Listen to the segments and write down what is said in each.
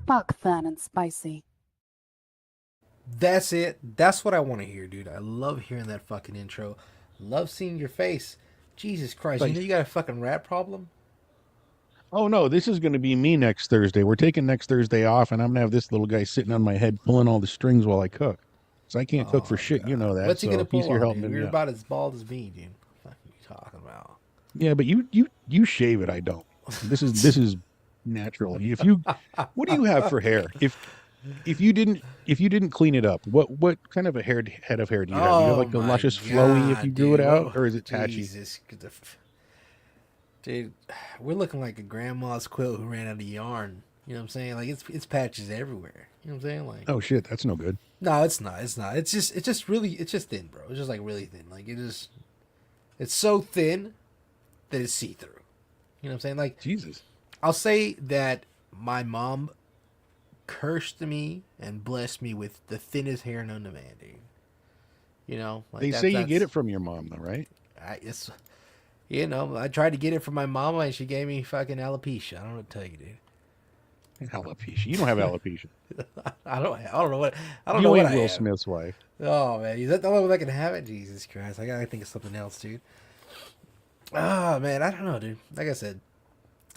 Fuck Phat and Spicy. That's it. That's what I want to hear, dude. I love hearing that fucking intro. Love seeing your face. Jesus Christ, you know Like, you got a fucking rat problem? oh no, this is going to be me next Thursday. We're taking next Thursday off, and I'm gonna have this little guy sitting on my head pulling all the strings while I cook. So I can't cook for Oh shit, you god. know that. What's he gonna So he's pull here on, helping dude? me You're out. about as bald as me, dude. What are you talking about? Yeah, but you shave it. I don't. This is natural. If you, what do you have for hair? If you didn't clean it up, what kind of a head of hair do you have? Do you have Oh like a my luscious flowy if you god, grew it dude. out, What or is it patchy? Jesus. Dude, we're looking like a grandma's quilt who ran out of yarn. You know what I'm saying? Like it's patches everywhere. You know what I'm saying? Like Oh shit, that's no good. no, it's not. It's not. It's just really it's just thin, bro. It's just like really thin. Like it's so thin that it's see through. You know what I'm saying? Like Jesus. I'll say that my mom cursed me and blessed me with the thinnest hair known to man, dude. You know, like They say you get that's it from your mom, though, right? it's I tried to get it from my mama and she gave me fucking alopecia. I don't know what to tell you, dude. Alopecia. You don't have alopecia. I don't know what I don't know You what ain't I Will have. Smith's wife. Oh man, is that the only one that can have it? Jesus Christ, I gotta think of something else, dude. Ah man, I don't know, dude. Like I said,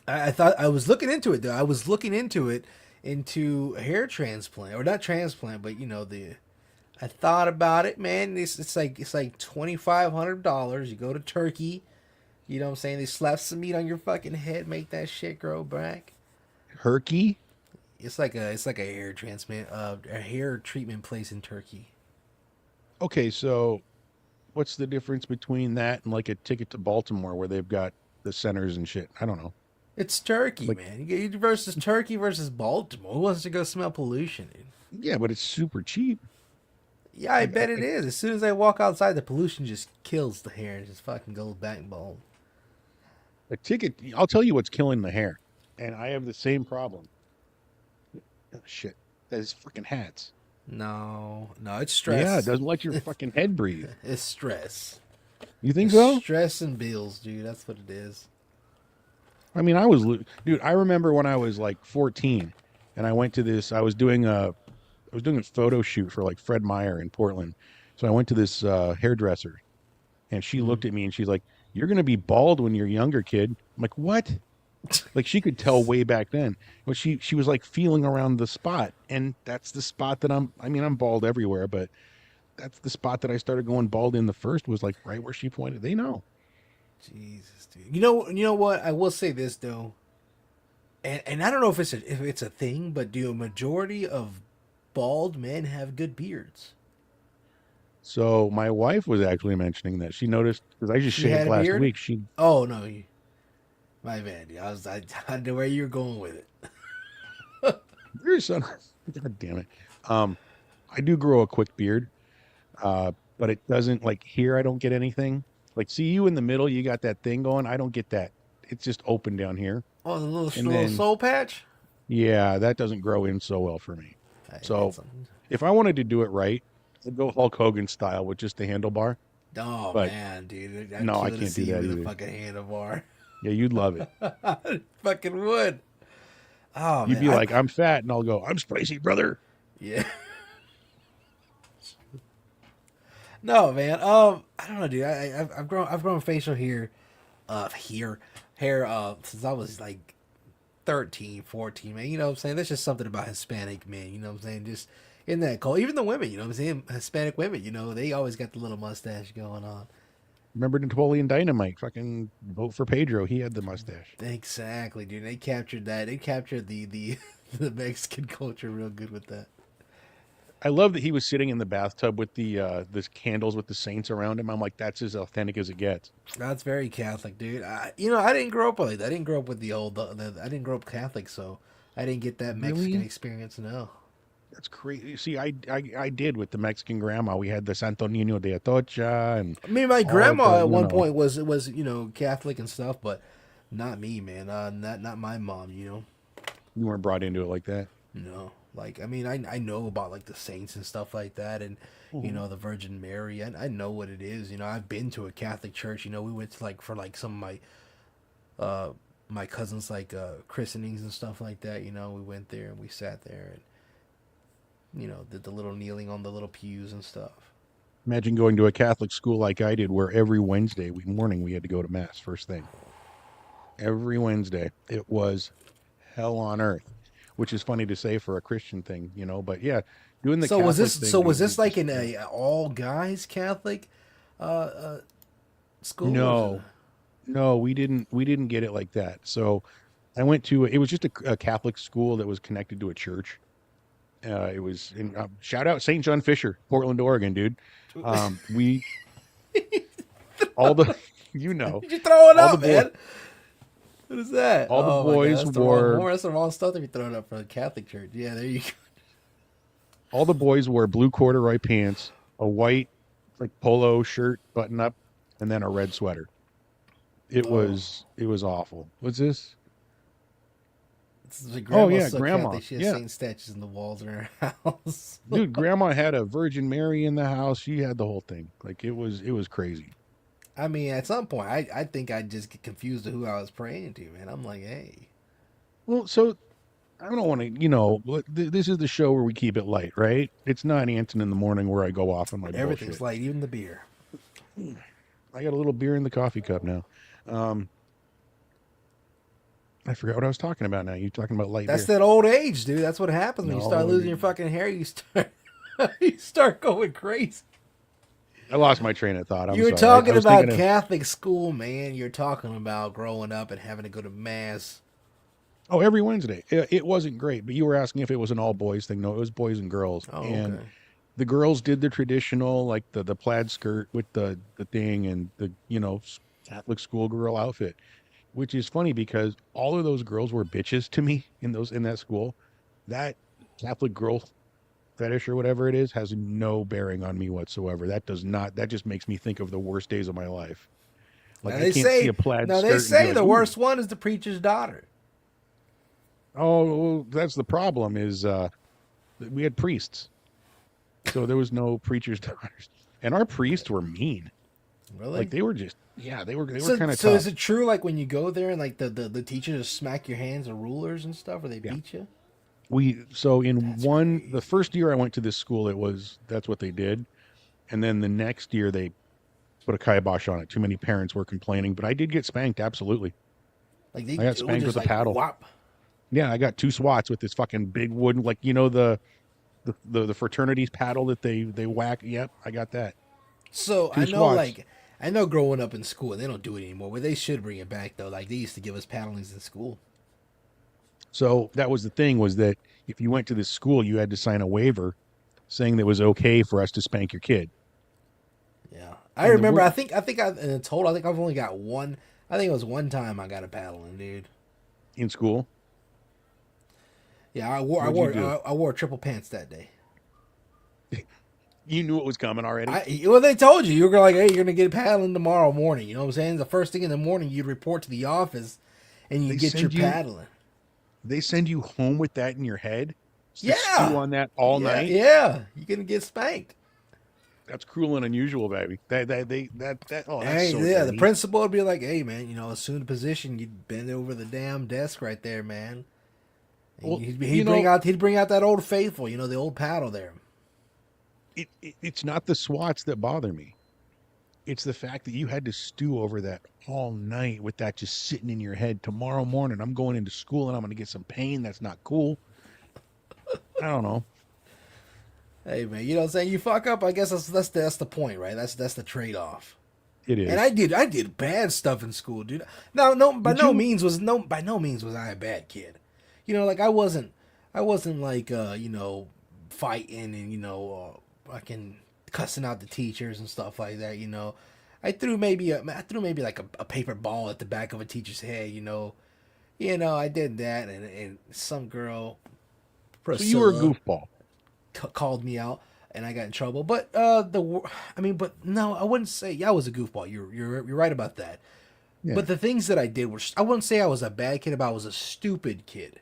I thought I was looking into it though. I was looking into it into hair transplant or not transplant, but you know the. I thought about it, man. It's like $2,500. You go to Turkey. You know what I'm saying? They slap some meat on your fucking head, make that shit grow back. Herky? It's like a hair transplant, a hair treatment place in Turkey. Okay, so what's the difference between that and like a ticket to Baltimore where they've got the centers and shit? I don't know. It's Turkey, Like, man. You get versus Turkey versus Baltimore. Who wants to go smell pollution, dude? yeah, but it's super cheap. Yeah, I I, bet it I, is. As soon as I walk outside, the pollution just kills the hair and just fucking goes back bald. a ticket, I'll tell you what's killing the hair. And I have the same problem. Oh, shit. That is fucking hats. No, no, it's Yeah, it stress. doesn't let your fucking head breathe. It's stress. You think It's so? stress and bills, dude. That's what it is. I mean, dude, I remember when I was like 14 and I went to this, I was doing a photo shoot for like Fred Meyer in Portland. So I went to this hairdresser and she Mm. looked at me and she's like, "You're going to be bald when you're younger, kid." I'm like, "What?" Like she could tell way back then. But she was like feeling around the spot and that's the spot that I mean, I'm bald everywhere, but that's the spot that I started going bald in the first was like right where she pointed. They know. Jesus, dude. You know what? I will say this though, and I don't know if it's a thing, but do a majority of bald men have good beards? So my wife was actually mentioning that she noticed because I just She had shaved a last beard. week. She Oh no, my bad. Dude. I know where you were going with it. There's some. God damn it. Um, I do grow a quick beard, but it doesn't like here. I don't get anything. Like, see you in the middle. You got that thing going. I don't get that. It's just open down here, Oh, the little and little then soul patch. yeah, that doesn't grow in so well for me. Hey man, So something. if I wanted to do it right, I'd go Hulk Hogan style with just the handlebar. Oh But man, dude, I'd no, I kill to can't see do you that with a either. fucking handlebar. Yeah, you'd love it. Fucking would. Oh You'd man, be I like, I'm fat, and I'll go, I'm spicy, brother. yeah. No man. I don't know, dude. I've grown facial hair, hair since I was like 13, 14, man. You know what I'm saying? There's just something about Hispanic men. You know what I'm saying? Just in that cold. Even the women. You know what I'm saying? Hispanic women. You know they always got the little mustache going on. Remember Napoleon Dynamite? Fucking vote for Pedro. He had the mustache. Exactly, dude. They captured that. They captured the the Mexican culture real good with that. I love that he was sitting in the bathtub with the candles with the saints around him. I'm like, that's as authentic as it gets. That's very Catholic, dude. I didn't grow up like that. I didn't grow up with the old. I didn't grow up Catholic, so I didn't get that Mexican Really? experience. No. That's crazy. See, I did with the Mexican grandma. We had the Santo Nino de Atocha and I mean, my all of the, grandma at you one know, point was Catholic and stuff, but not me, man. Not my mom. you weren't brought into it like that. No. Like I mean, I know about like the saints and stuff like that, and Hmm. the Virgin Mary. I know what it is. I've been to a Catholic church. We went to like for like some of my uh my cousins like christenings and stuff like that. We went there and we sat there and did the little kneeling on the little pews and stuff. Imagine going to a Catholic school like I did, where every Wednesday morning we had to go to mass first thing. Every Wednesday, it was hell on earth, which is funny to say for a Christian thing, But yeah, doing the So was Catholic this thing, so was dude, this like just in a all guys Catholic uh, uh, school? Or was it no, no, we didn't get it like that. So I went to it was just a Catholic school that was connected to a church. It was in shout out St. John Fisher, Portland, Oregon, dude. We all the you know Did you throw it all the up, boy man? What is that? all the Oh my god, boys that's the wrong wore more. That's the wrong stuff to be throwing up for the Catholic Church. Yeah, there you go. all the boys wore blue corduroy pants, a white like polo shirt button up, and then a red sweater. Oh, It was awful. What's this? the Oh grandma's yeah, so grandma. Catholic. She has Yeah. Saint statues in the walls in her house. Dude, grandma had a Virgin Mary in the house. She had the whole thing. Like it was crazy. I mean, at some point, I think I'd just get confused to who I was praying to, man. I'm like, hey, Well, so I don't want to, this is the show where we keep it light, right? It's not Anton in the morning where I go off on my everything's bullshit. light, even the beer. I got a little beer in the coffee cup now. Um, I forgot what I was talking about now. You're talking about light That's beer. that old age, dude. That's what happens when you start No, losing your fucking hair. You start, you start going crazy. I lost my train of thought. I'm You were sorry. I talking was about thinking of, Catholic school, man. You're talking about growing up and having to go to mass. oh, every Wednesday. It wasn't great, but you were asking if it was an all boys thing. No, it was boys and girls. Oh, And okay. the girls did the traditional, like the plaid skirt with the thing and the, Catholic schoolgirl outfit, which is funny because all of those girls were bitches to me in that school. That Catholic girl fetish or whatever it is has no bearing on me whatsoever. That just makes me think of the worst days of my life. Now Like I they can't see say, a plaid now they skirt and be say like, the ooh, worst one is the preacher's daughter. oh, well, that's the problem is we had priests. So there was no preacher's daughters. And our priests were mean. Like Really? they were just yeah, they were So, kind of so is tough. it true? Like when you go there and like the teachers just smack your hands with rulers and stuff, or they Yeah. beat you? So in That's the crazy. first year I went to this school, that's what they did. And then the next year they put a kibosh on it. Too many parents were complaining, but I did get spanked, absolutely. Like I got it was spanked just with a like paddle. whop. Yeah, I got two swats with this fucking big wooden, like the fraternity's paddle that they whack. Yep, I got that. So Two swats. I know growing up in school they don't do it anymore. But they should bring it back though. Like they used to give us paddlings in school. So that was the thing, was that if you went to this school, you had to sign a waiver saying that it was okay for us to spank your kid. Yeah, I And the remember. word In total, I think I've only got one. I think it was one time I got a paddling, dude. in school, Yeah, what'd you do? I wore triple pants that day. You knew it was coming already. Well, they told you were like, hey, you're gonna get paddling tomorrow morning. You know what I'm saying? The first thing in the morning, you'd report to the office, and you They get your send you paddling. they send you home with that in your head to stew Yeah, on that all night. yeah. You're gonna get spanked. That's cruel and unusual, baby. That oh, that's Hey, so yeah. The dirty. principal would be like, hey, man, assume the position. You'd bend over the damn desk right there, man. And Well, he'd bring out that old faithful, the old paddle there. it's not the swats that bother me. It's the fact that you had to stew over that all night with that just sitting in your head. Tomorrow morning, I'm going into school and I'm going to get some pain. That's not cool. I don't know. Hey, man, you know what I'm saying? You fuck up. I guess that's the point, right? That's the trade off. It And is. I did bad stuff in school, dude. Now, no, Did you? by no means was I a bad kid. Like I wasn't like fighting and fucking cussing out the teachers and stuff like that. I threw maybe like a paper ball at the back of a teacher's head. I did that, and some girl, So you were a Priscilla, goofball. called me out and I got in trouble. But but no, I wouldn't say I was a goofball. You're right about that. Yeah. But the things that I did were I wouldn't say I was a bad kid, but I was a stupid kid.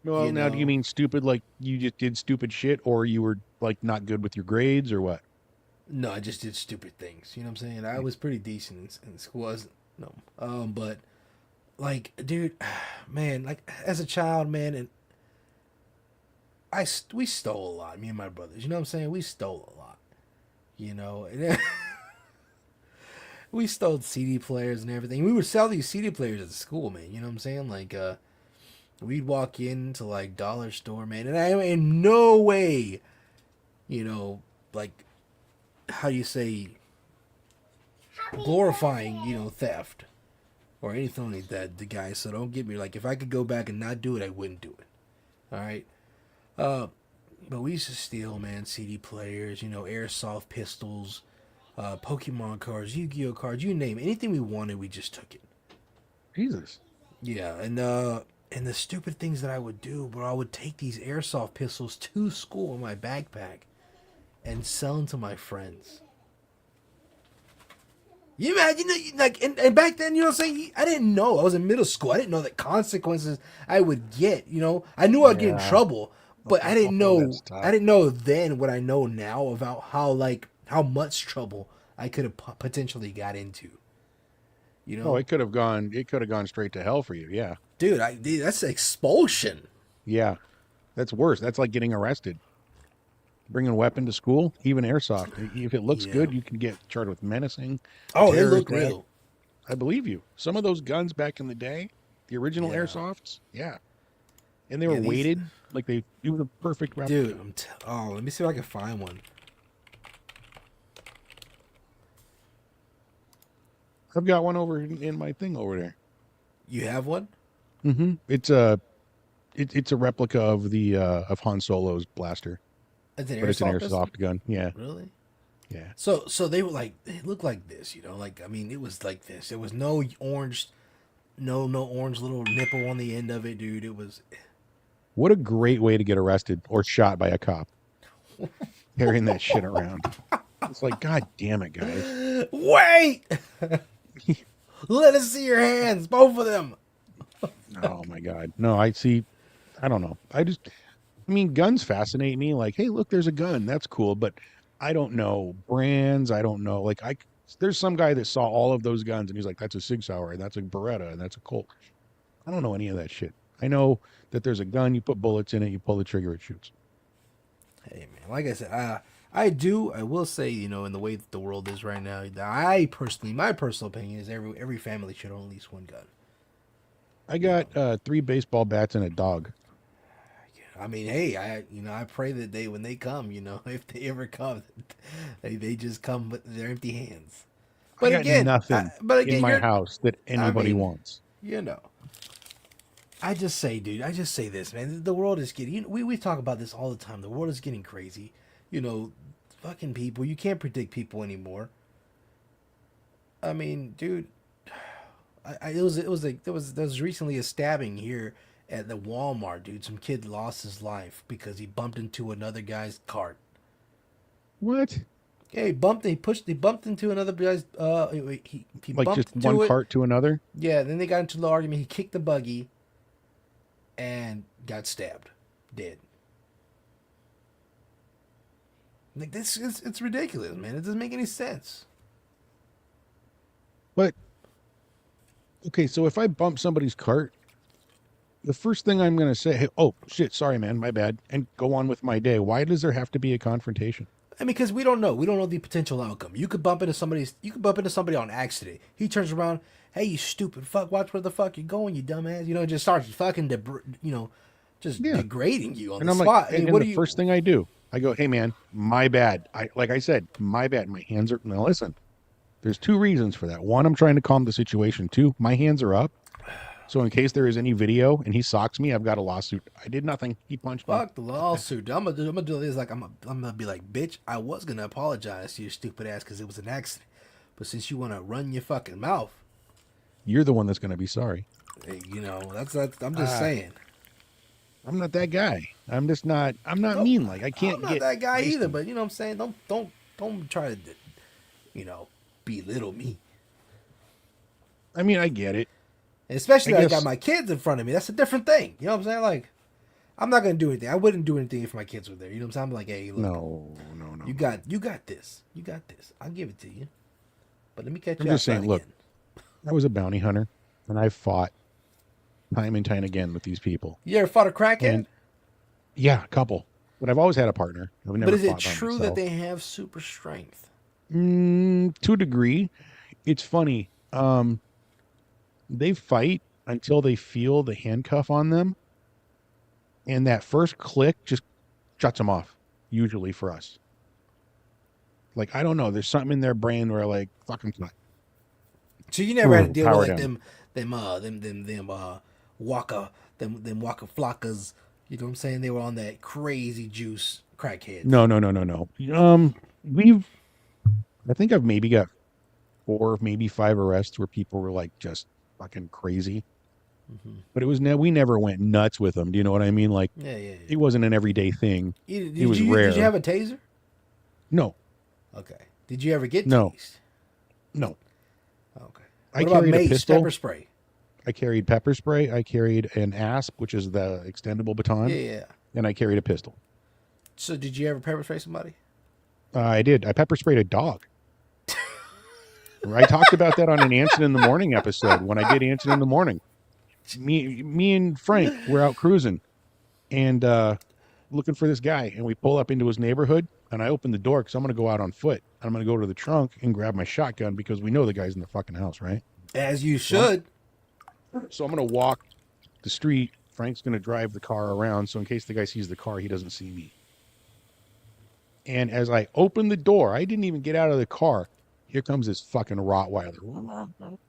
Well, You now do you know, mean stupid like you just did stupid shit, or you were like not good with your grades, or what? no, I just did stupid things. You know what I'm saying? I Yeah. was pretty decent in school. No, but like, dude, man, like as a child, man, and we stole a lot. Me and my brothers, you know what I'm saying? We stole a lot, you know. And we stole CD players and everything. We would sell these CD players at the school, man. You know what I'm saying? Like, we'd walk into like dollar store, man, and I in no way, you know, like, how do you say, glorifying, you know, theft or anything like that, the guy. So don't get me, like, if I could go back and not do it, I wouldn't do it. All right. Uh, but we used to steal, man, CD players, you know, airsoft pistols, Pokemon cards, Yu-Gi-Oh cards, you name it. Anything we wanted, we just took it. Jesus. Yeah, and the stupid things that I would do, bro, I would take these airsoft pistols to school in my backpack and sell them to my friends. You imagine, like, and back then, you know what I'm saying? I didn't know. I was in middle school. I didn't know the consequences I would get, you know? I knew I'd get in Yeah. trouble, but I didn't Oh, know, that's tough. I didn't know then what I know now about how, like, how much trouble I could have potentially got into, you Oh, know? it could have gone. It could have gone straight to hell for you. Yeah. Dude, that's expulsion. Yeah. That's worse. That's like getting arrested. Bringing a weapon to school, even airsoft. If it looks Yeah. good, you can get charged with menacing, Oh, they look terrorist act. real. I believe you. Some of those guns back in the day, the original Yeah. airsofts, yeah, and they were Yeah, these, weighted like it was a perfect dude, replica. oh, let me see if I can find one. I've got one over in my thing over there. You have one? It's it's a replica of the of Han Solo's blaster, It's an but it's an airsoft pistol? airsoft gun. Yeah, Really? yeah. So they were like, they looked like this, you know, like, I mean, it was like this. There was no orange, no orange little nipple on the end of it, dude. It was, What a great way to get arrested or shot by a cop carrying that shit around. It's like, God damn it, guys. wait, let us see your hands, both of them. Oh my God. No, I see. I don't know. I mean, guns fascinate me. Like, hey, look, there's a gun. That's cool. But I don't know brands. I don't know. There's some guy that saw all of those guns and he's like, that's a Sig Sauer and that's a Beretta and that's a Colt. I don't know any of that shit. I know that there's a gun. You put bullets in it. You pull the trigger. It shoots. Hey man, like I said, I will say, you know, in the way that the world is right now, my personal opinion is every family should own at least one gun. I You know, got 3 baseball bats and a dog. I mean, hey, I pray that when they come, you know, if they ever come, they just come with their empty hands. I But got again, nothing in my house that I anybody mean, wants. you know, I just say, dude, I just say this, man. The world is getting. You know, we talk about this all the time. The world is getting crazy. You know, fucking people. You can't predict people anymore. I mean, dude, there was recently a stabbing here at the Walmart, dude. Some kid lost his life because he bumped into another guy's cart. What? Yeah, he bumped into another guy's. He Like bumped just one into it. cart to another? Yeah, then they got into the argument. He kicked the buggy and got stabbed, dead. Like this, it's ridiculous, man. It doesn't make any sense. But okay, so if I bump somebody's cart, the first thing I'm going to say, hey, oh shit, sorry man, my bad, and go on with my day. Why does there have to be a confrontation? I mean, because we don't know. We don't know the potential outcome. You could bump into somebody on accident. He turns around, hey, you stupid fuck, watch where the fuck you're going, you dumbass. You know, just starts fucking, just Yeah. degrading you on And the I'm spot. like, I mean, and what the do you? first thing I do, I go, hey man, my bad. Like I said, my bad. My hands are, now listen, there's 2 reasons for that. One, I'm trying to calm the situation. 2, my hands are up. So in case there is any video and he socks me, I've got a lawsuit. I did nothing. He punched me. Fuck the lawsuit. I'm gonna do this like I'm gonna be like, bitch. I was gonna apologize to your stupid ass because it was an accident, but since you wanna run your fucking mouth, You're the one that's going to be sorry. you know that's. I'm just Ah, saying. I'm not that guy. I'm not Nope. mean. Like I I'm can't not get that guy raced either, him. but you know what I'm saying. Don't try to, you know, belittle me. I mean, I get it. And I especially I got guess my kids in front of me. That's a different thing. You know what I'm saying? Like, I'm not gonna do anything. I wouldn't do anything if my kids were there. You know what I'm saying? I'm like, hey, look, no, no, no, you no. got this. You got this. I'll give it to you. But let me catch I'm you just outside saying, look, again. I was a bounty hunter and I fought time and time again with these people. You ever fought a crackhead? And yeah, a couple. But I've always had a partner. I've But never is it fought by true that myself. they have super strength? To a degree. It's funny. They fight until they feel the handcuff on them, and that first click just shuts them off. Usually for us, like I don't know, there's something in their brain where like fucking So you never had to deal with power like down. them waka flockas. You know what I'm saying? They were on that crazy juice crackheads. No, no, no, no, no. We've I think I've maybe got 4, maybe 5 arrests where people were like just fucking crazy. But it was we never went nuts with them. Do you know what I mean? Like Yeah, yeah, it wasn't an everyday thing. It was did you rare. have a taser? No, Okay. Did you ever get no, tased? no. Okay. I What about carried a mace, pistol. pepper spray? I carried pepper spray. I carried an asp, which is the extendable Yeah, baton, yeah. and I carried a pistol. So did you ever pepper spray somebody? I did. I pepper sprayed a dog. I talked about that on an Anson in the Morning episode when I did Anson in the Morning. Me and Frank were out cruising and looking for this guy, and we pull up into his neighborhood, and I open the door because I'm going to go out on foot. I'm going to go to the trunk and grab my shotgun because we know the guy's in the fucking house, right? As you should. So I'm going to walk the street. Frank's going to drive the car around, so in case the guy sees the car, he doesn't see me. And as I open the door, I didn't even get out of the car. Here comes this fucking Rottweiler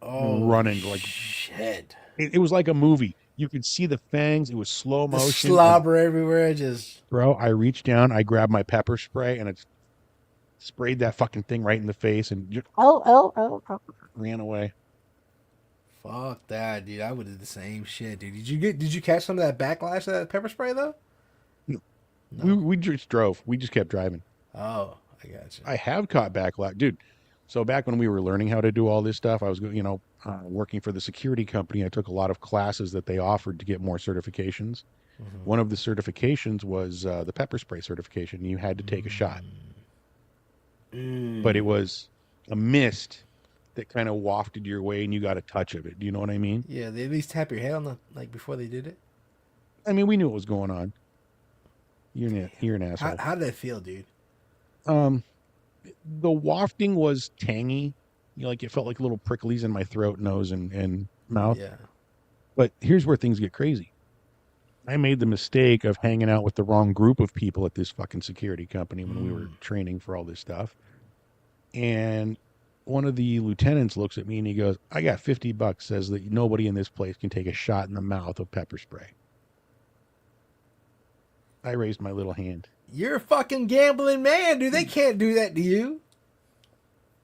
Oh, running like shit. it was like a movie. You could see the fangs. It was slow The motion. slobber everywhere. Just Bro, I reached down, I grabbed my pepper spray, and it sprayed that fucking thing right in the face, and just ran away. fuck that, dude. I would do the same shit, dude. Did you catch some of that backlash of that pepper spray though? No. No. We just drove. We just kept driving. Oh, I got you. I have caught backlash, dude. So back when we were learning how to do all this stuff, I was, working for the security company. I took a lot of classes that they offered to get more certifications. One of the certifications was the pepper spray certification. You had to take a shot, but it was a mist that kind of wafted your way, and you got a touch of it. Do you know what I mean? Yeah, they at least tap your head on the like before they did it. I mean, we knew what was going on. You're an asshole. How did that feel, dude? The wafting was tangy. Like it felt like little pricklies in my throat, nose, and mouth. Yeah. But here's where things get crazy. I made the mistake of hanging out with the wrong group of people at this fucking security company when we were training for all this stuff. And one of the lieutenants looks at me and he goes, I got $50, says that nobody in this place can take a shot in the mouth of pepper spray. I raised my little hand. You're a fucking gambling man, dude. They can't do that to you.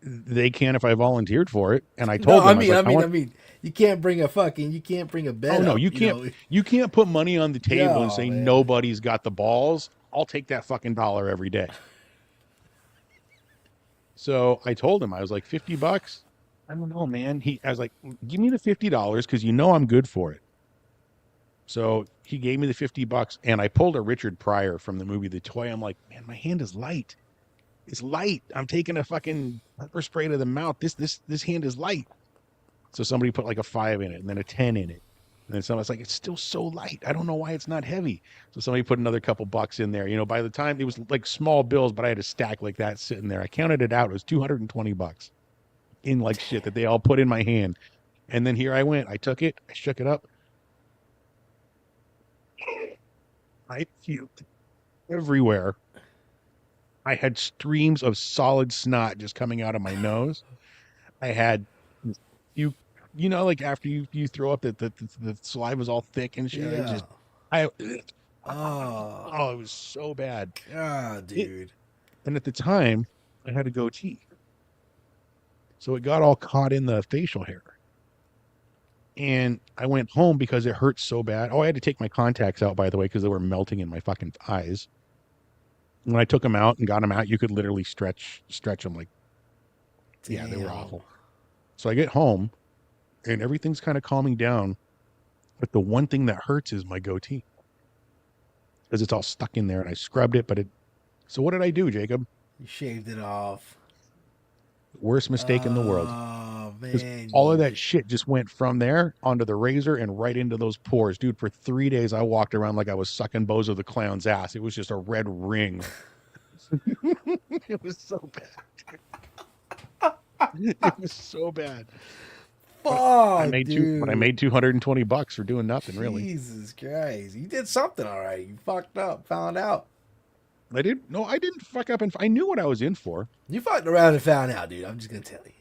They can if I volunteered for it. And I told them, I mean, you can't bring a bet. oh no, up, you can't. know? You can't put money on the table and No, say man. nobody's got the balls. I'll take that fucking dollar every day. So I told him, I was like, $50. I don't know, man. I was like, give me the $50 because you know I'm good for it. So he gave me the $50, and I pulled a Richard Pryor from the movie The Toy. I'm like, man, my hand is light. It's light. I'm taking a fucking pepper spray to the mouth. This hand is light. So somebody put like a 5 in it, and then a 10 in it. And then someone's like, it's still so light. I don't know why it's not heavy. So somebody put another couple bucks in there. By the time it was like small bills, but I had a stack like that sitting there. I counted it out. It was $220 in like shit that they all put in my hand. And then here I went. I took it. I shook it up. I puked everywhere. I had streams of solid snot just coming out of my nose. I had like after you throw up the saliva's all thick and shit. Yeah. It Oh, was so bad. God, dude. And at the time, I had a goatee, so it got all caught in the facial hair. And I went home because it hurt so bad. Oh, I had to take my contacts out, by the way, because they were melting in my fucking eyes. When I took them out and got them out, you could literally stretch them like, yeah, they were awful. So I get home, and everything's kind of calming down. But the one thing that hurts is my goatee. Because it's all stuck in there, and I scrubbed it, So what did I do, Jacob? You shaved it off. Worst mistake in the world. Oh, Because man. all of that shit just went from there onto the razor and right into those pores. Dude, for 3 days, I walked around like I was sucking Bozo the Clown's ass. It was just a red ring. It was so bad. It was so bad. But Fuck, I dude. made $220 for doing nothing, really. Jesus Christ. You did something all right. You fucked up, found out. I didn't fuck up, and I knew what I was in for. You fucked around and found out, dude. I'm just going to tell you.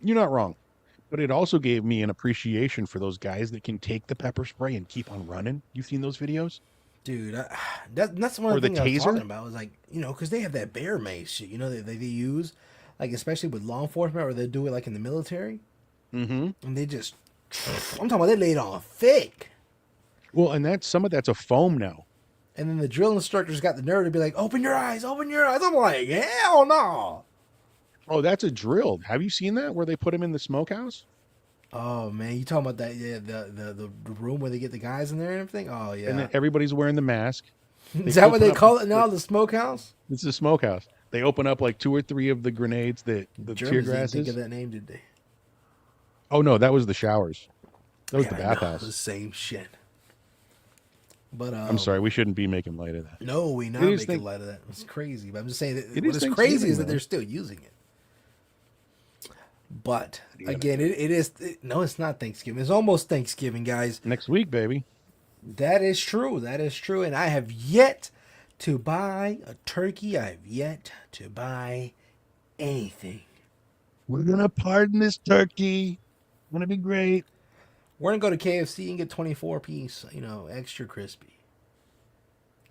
You're not wrong. But it also gave me an appreciation for those guys that can take the pepper spray and keep on running. You've seen those videos? Dude, that's one Or of the the things I was taser? talking about. Was like, because they have that bear mace shit, they use, like, especially with law enforcement, or they do it like in the military. Mm-hmm. And they just, I'm talking about they laid on thick. Well, and some of that's a foam now. And then the drill instructors got the nerve to be like, open your eyes, open your eyes. I'm like, hell no. Oh, that's a drill. Have you seen that where they put him in the smokehouse? Oh man, you talking about that? Yeah, the room where they get the guys in there and everything. Oh yeah, And then everybody's wearing the mask. is that what they open up call it now? The smokehouse? It's a smokehouse. They open up like 2 or 3 of the grenades that the tear Germans didn't gas think is. of that name, did they? Oh no, that was the showers. That was Yeah, the I know, bathhouse. the same shit. But I'm sorry, we shouldn't be making light of that. No, we not It is making light of that. It's crazy, but I'm just saying that It what is is crazy is Thanksgiving, that though. they're still using it. But you gonna again, it is no, it's not Thanksgiving. It's almost Thanksgiving, guys. Next week, baby. That is true. That is true. And I have yet to buy a turkey. I have yet to buy anything. We're gonna pardon this turkey. Gonna be great. We're gonna go to KFC and get 24 piece, extra crispy.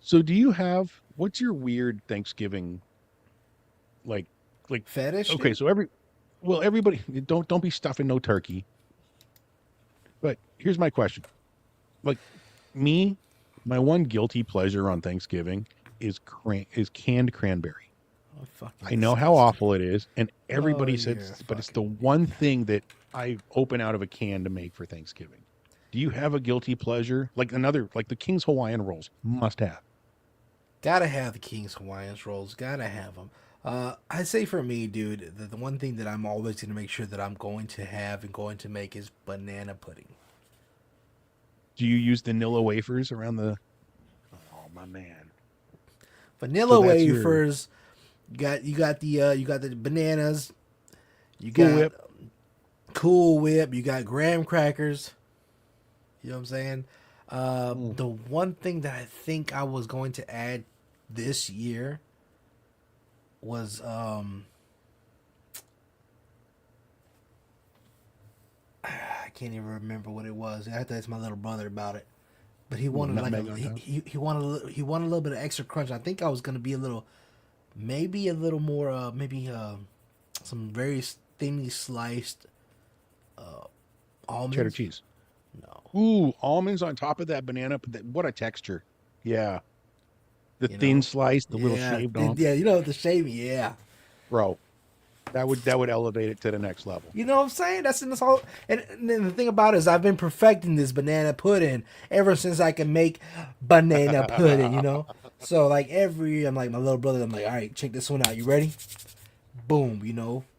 So, do you have what's your weird Thanksgiving like? Fetish? Okay, dude? so everybody don't be stuffing no turkey. But here's my question: like me, my one guilty pleasure on Thanksgiving is canned cranberry. Oh, fucking I know how disgusting. awful it is, and everybody Oh, says, you're but it's the one thing that I open out of a can to make for Thanksgiving. Do you have a guilty pleasure? Like the King's Hawaiian rolls, must have. Gotta have the King's Hawaiian rolls. Gotta have them. I'd say for me, dude, the one thing that I'm always gonna make sure that I'm going to have and going to make is banana pudding. Do you use vanilla wafers around the? Oh my man! Vanilla So that's your- wafers. You got the bananas. You Cool got Whip. Cool Whip. You got graham crackers. You know what I'm saying? The one thing that I think I was going to add this year was I can't even remember what it was. I have to ask my little brother about it. But he wanted like nutmeg on top? he wanted he wanted a little bit of extra crunch. I think I was gonna be a little more some very thinly sliced almonds. Cheddar cheese. No. Ooh, almonds on top of that banana. What a texture! Yeah, the thin slice, the little shaved on. Yeah, the shaving, yeah. Bro, that would elevate it to the next level. You know what I'm saying? That's in this whole. And then the thing about it is, I've been perfecting this banana pudding ever since I can make banana pudding. So like every year, I'm like my little brother. I'm like, all right, check this one out. You ready? Boom.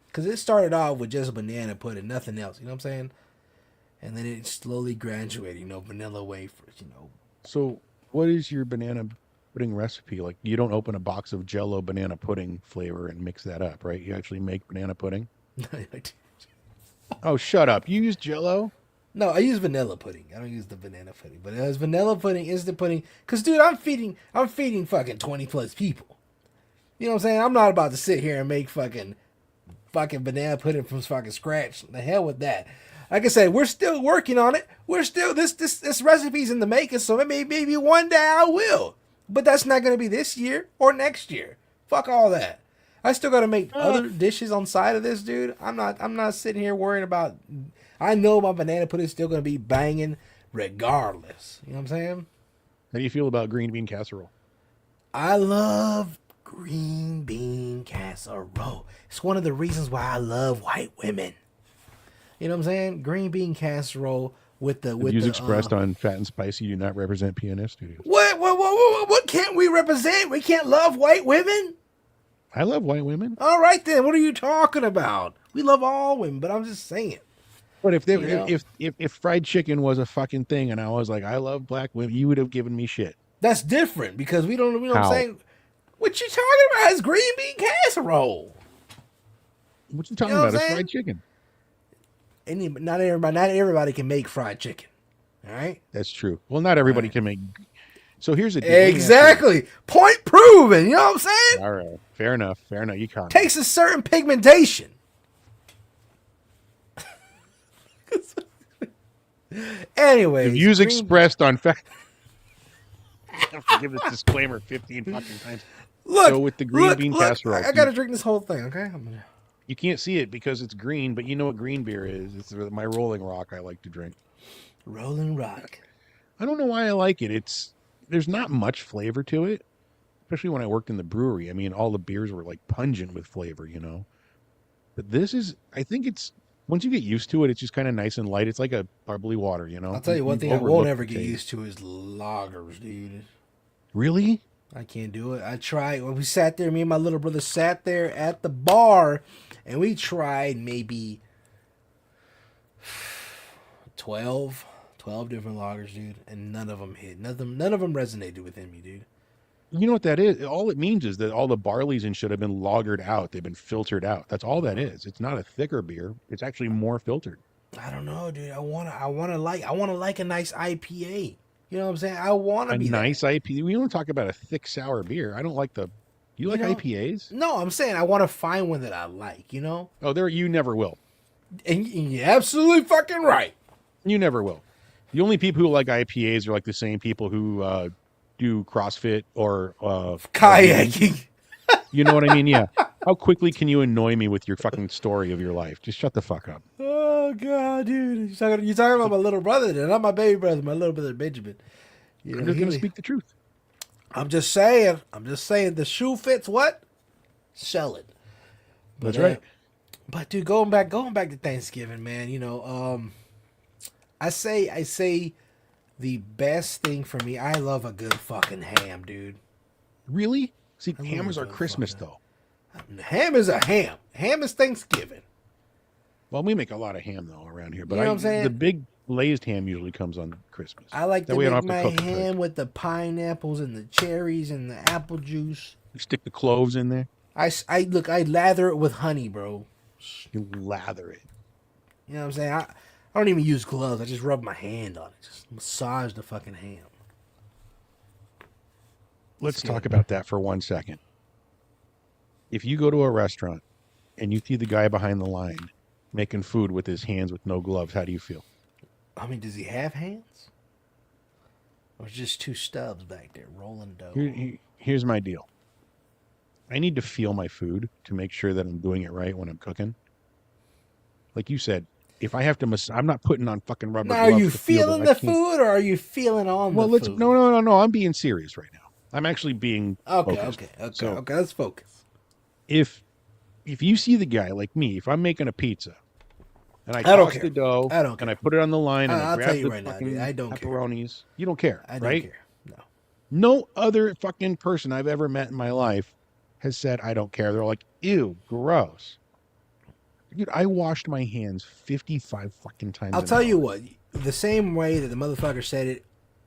Because it started off with just banana pudding, nothing else. You know what I'm saying? And then it slowly graduated. Vanilla wafers. So, what is your banana pudding recipe? Like, you don't open a box of Jell-O banana pudding flavor and mix that up, right? You actually make banana pudding. Oh, shut up! You use Jell-O? No, I use vanilla pudding. I don't use the banana pudding. But it's vanilla pudding, instant pudding. Cause dude, I'm feeding fucking 20 plus people. You know what I'm saying? I'm not about to sit here and make fucking banana pudding from fucking scratch. The hell with that. Like I said, we're still working on it. We're still this recipe's in the making, so maybe one day I will. But that's not gonna be this year or next year. Fuck all that. I still gotta make other dishes on side of this, dude. I'm not sitting here worrying about. I know my banana pudding's still gonna be banging regardless. You know what I'm saying? How do you feel about green bean casserole? I love green bean casserole. It's one of the reasons why I love white women. You know what I'm saying? Green bean casserole with the Views expressed on Phat and Spicy do not represent PNS Studios. What can't we represent? We can't love white women? I love white women. All right then, what are you talking about? We love all women, but I'm just saying. But if You know, if fried chicken was a fucking thing, and I was like, I love black women, you would have given me shit. that's different because we don't. You know what I'm How? saying? What you talking about is green bean casserole. What you You talking know what about? I'm It's saying? fried chicken. Not everybody can make fried chicken. All right. That's true. Well, not All everybody right. can make. So here's the deal. Let me ask you this. Exactly. Point proven. You know what I'm saying? All right, fair enough. Fair enough. You caught me. Takes a certain pigmentation. The Anyways, views green. expressed on fact. I have to give this disclaimer 15 fucking times. Look, So with the green bean look. casserole, I gotta drink this whole thing. Okay. you can't see it because it's green, but you know what green beer is. It's my Rolling Rock I like to drink. Rolling Rock. I don't know why I like it. There's not much flavor to it, especially when I worked in the brewery. I mean, all the beers were like pungent with flavor, you know. But this is, I think it's once you get used to it, it's just kind of nice and light. It's like a bubbly water, you know. I'll tell you one thing I won't overlook ever the get taste. used to is lagers, dude. Really? I can't do it. I tried when we sat there. Me and my little brother sat there at the bar, and we tried maybe 12 different lagers, dude, and none of them hit. None of them resonated within me, dude. You know what that is? All it means is that all the barleys and shit have been lagered out. They've been filtered out. That's all that is. It's not a thicker beer. It's actually more filtered. I don't know, dude. I wanna like a nice IPA. You know what I'm saying? I wanna A be nice that. IPA. We don't talk about a thick sour beer. I don't like the. You You like know? IPAs? No, I'm saying I want to find one that I like. You know? Oh, there you never will. And you're absolutely fucking right. You never will. The only people who like IPAs are like the same people who do CrossFit or Kayaking. you know what I mean? Yeah. How quickly can you annoy me with your fucking story of your life? Just shut the fuck up. Oh god, dude! You're talking about my little brother, then not my baby brother, my little brother Benjamin. You I'm know, just gonna speak the truth. I'm just saying. The shoe fits what? Sell it. That's right. But dude, going back to Thanksgiving, man. You know, I say the best thing for me. I love a good fucking ham, dude. Really? See, I love hammers a are good Christmas fucking- though. Ham is a ham. Ham is Thanksgiving. Well, we make a lot of ham though around here, but You know what I'm saying? the big glazed ham usually comes on Christmas. I like That to way I make don't my have to cook it. ham with the pineapples and the cherries and the apple juice. You stick the cloves in there. I lather it with honey, bro. You lather it. You know what I'm saying? I don't even use gloves. I just rub my hand on it. Just massage the fucking ham. Let's It's talk good. about that for 1 second. If you go to a restaurant and you see the guy behind the line making food with his hands with no gloves, how do you feel? I mean, does he have hands? Or just two stubs back there rolling dough? Here's my deal. I need to feel my food to make sure that I'm doing it right when I'm cooking. Like you said, if I have to, I'm not putting on fucking rubber Now, gloves. are you to feel feeling that I the can't- food or are you feeling on Well, the let's food? no. I'm being serious right now. I'm actually being Okay, focused. So okay. Let's focus. if you see the guy like me, if I'm making a pizza and I don't toss care. the dough I don't and I care. put it on the line and I I'll grab tell you the right now, fucking dude, I don't care. pepperonis, you don't care, I don't right? care. No. No other fucking person I've ever met in my life has said I don't care. They're like, ew, gross. Dude, I washed my hands 55 fucking times. I'll an tell you hour. what. The same way that the motherfucker said it,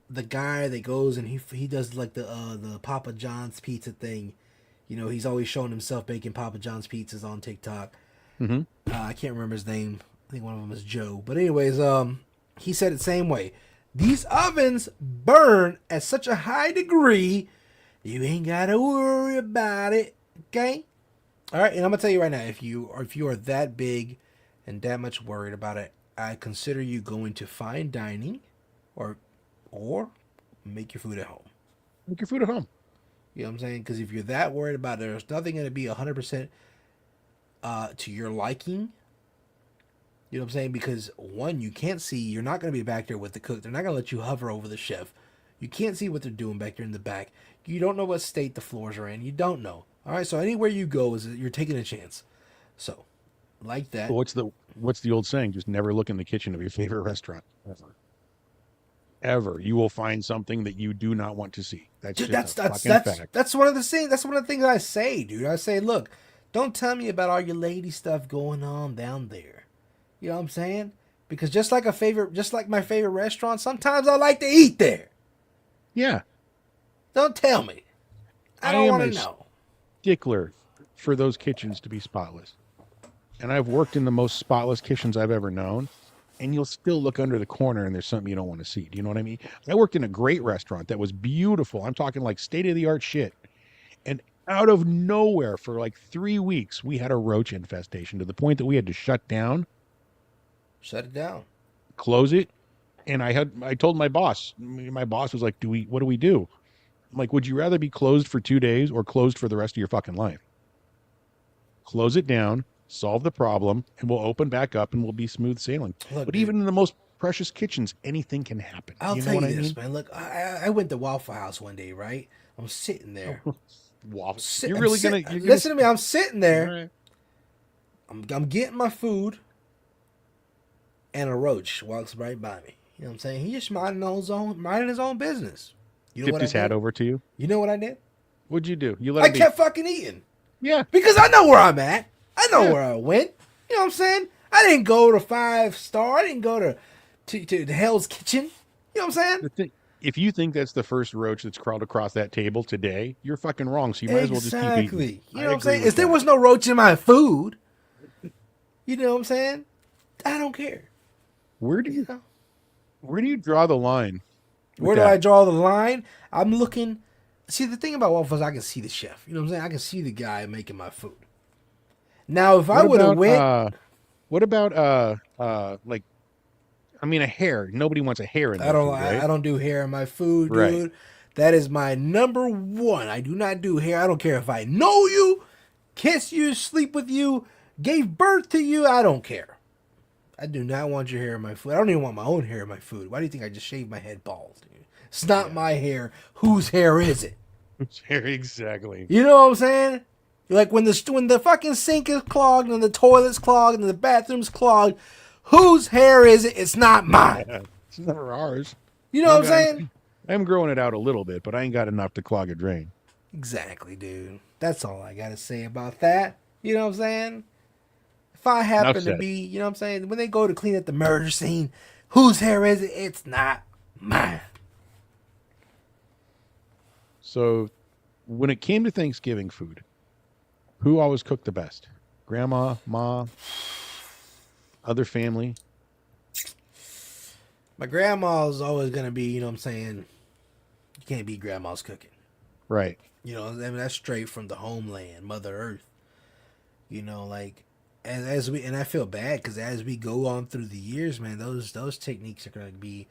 the guy that goes and he does like the Papa John's pizza thing. You know, he's always showing himself making Papa John's pizzas on TikTok. Mhm. I can't remember his name. I think one of them is Joe. But anyways, he said it the same way. These ovens burn at such a high degree, you ain't gotta worry about it. Okay. All right, and I'm gonna tell you right now, if you are that big and that much worried about it, I consider you going to fine dining, or make your food at home. Make your food at home. You know what I'm saying? Because if you're that worried about it, there's nothing going to be 100% to your liking. You know what I'm saying? Because one, you can't see. You're not going to be back there with the cook. They're not going to let you hover over the chef. You can't see what they're doing back there in the back. You don't know what state the floors are in. You don't know. All right, so anywhere you go you're taking a chance. So, like that. But what's the old saying? Just never look in the kitchen of your favorite restaurant. Ever. You will find something that you do not want to see. That's Dude, just that's a fucking fact. that's one of the things. That's one of the things I say, dude. I say, look, don't tell me about all your lady stuff going on down there. You know what I'm saying? Because just like my favorite restaurant, sometimes I like to eat there. Yeah. Don't tell me. I I don't am want a to know. stickler for those kitchens to be spotless. And I've worked in the most spotless kitchens I've ever known. And you'll still look under the corner and there's something you don't want to see. Do you know what I mean? I worked in a great restaurant that was beautiful. I'm talking like state of the art shit. And out of nowhere for like 3 weeks, we had a roach infestation to the point that we had to shut down, Shut it down. close it. And I told my boss. My boss was like, what do we do? I'm like, would you rather be closed for 2 days or closed for the rest of your fucking life? Close it down, solve the problem, and we'll open back up and we'll be smooth sailing. Look, But dude, even in the most precious kitchens, anything can happen. I'll You know tell what you I this, mean? man. Look, I went to Waffle House one day, right? I'm sitting there. Waffle. You're listen to me. I'm sitting there. Right. I'm getting my food, and a roach walks right by me. You know what I'm saying? He just minding his own business. You know Dipped what his I hat did? over to you. You know what I did? What'd you do? You let I him be. kept fucking eating Yeah. because I know where I'm at. I know Yeah. where I went. You know what I'm saying? I didn't go to 5-star. I didn't go to the Hell's Kitchen. You know what I'm saying? The thing, if you think that's the first roach that's crawled across that table today, you're fucking wrong. So you might as well just keep eating. Exactly. You I know what I'm agree saying? with If there that. was no roach in my food, you know what I'm saying? I don't care. Where do You you know? where do you draw the line? with Where do that? I draw the line? I'm looking. See, the thing about waffles, I can see the chef. You know what I'm saying? I can see the guy making my food. Now, if I What would have about went, what about like I mean a hair? Nobody wants a hair in I their don't. food, right? I don't do hair in my food, Right. dude. That is my number one. I do not do hair. I don't care if I know you, kiss you, sleep with you, gave birth to you. I don't care. I do not want your hair in my food. I don't even want my own hair in my food. Why do you think I just shaved my head bald, dude? It's not Yeah. my hair. Whose hair is it? Exactly. You know what I'm saying? Like when the fucking sink is clogged and the toilet's clogged and the bathroom's clogged, whose hair is it? It's not mine. Yeah. It's never ours. You know what I'm saying? I'm growing it out a little bit, but I ain't got enough to clog a drain. Exactly, dude. That's all I gotta say about that. You know what I'm saying? If I Enough happen to said. be, you know what I'm saying, when they go to clean up the murder scene, whose hair is it? It's not mine. So, when it came to Thanksgiving food, who always cooked the best? Grandma, ma, other family? My grandma's always gonna be, you know what I'm saying, you can't beat grandma's cooking. Right. You know, I mean that's straight from the homeland, Mother Earth. You know, like as we and I feel bad because as we go on through the years, man, those techniques are gonna be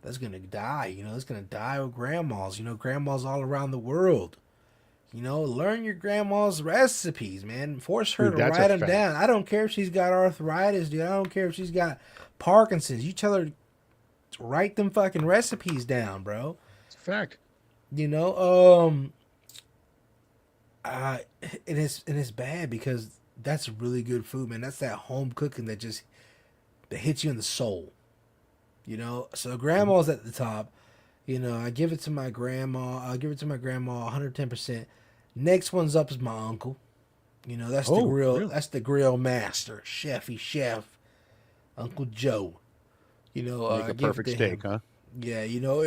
that's gonna die. You know, it's gonna die with grandmas. You know, grandmas all around the world. You know, learn your grandma's recipes, man. Force her Dude, to that's a write them fact. down. I don't care if she's got arthritis, dude. I don't care if she's got Parkinson's. You tell her to write them fucking recipes down, bro. It's a fact. You know, it's bad because that's really good food, man. That's that home cooking that hits you in the soul. You know, so grandma's at the top. You know, I give it to my grandma. I'll give it to my grandma 110%. Next one's up is my uncle. You know, that's the Oh, grill. really? That's the grill master, chefy chef, Uncle Joe. You know, Make I a give it perfect to steak, him. huh? Yeah, you know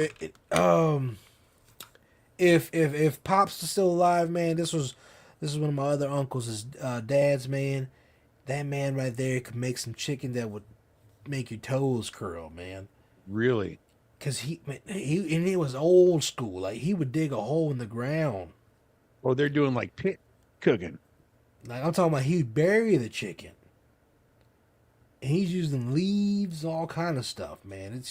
if Pops is still alive, man, this was one of my other uncles, his dad's man. That man right there could make some chicken that would make your toes curl, man. Really? Cause and it was old school. Like he would dig a hole in the ground. Oh, they're doing like pit cooking. Like I'm talking about, he'd bury the chicken, and he's using leaves, all kind of stuff, man.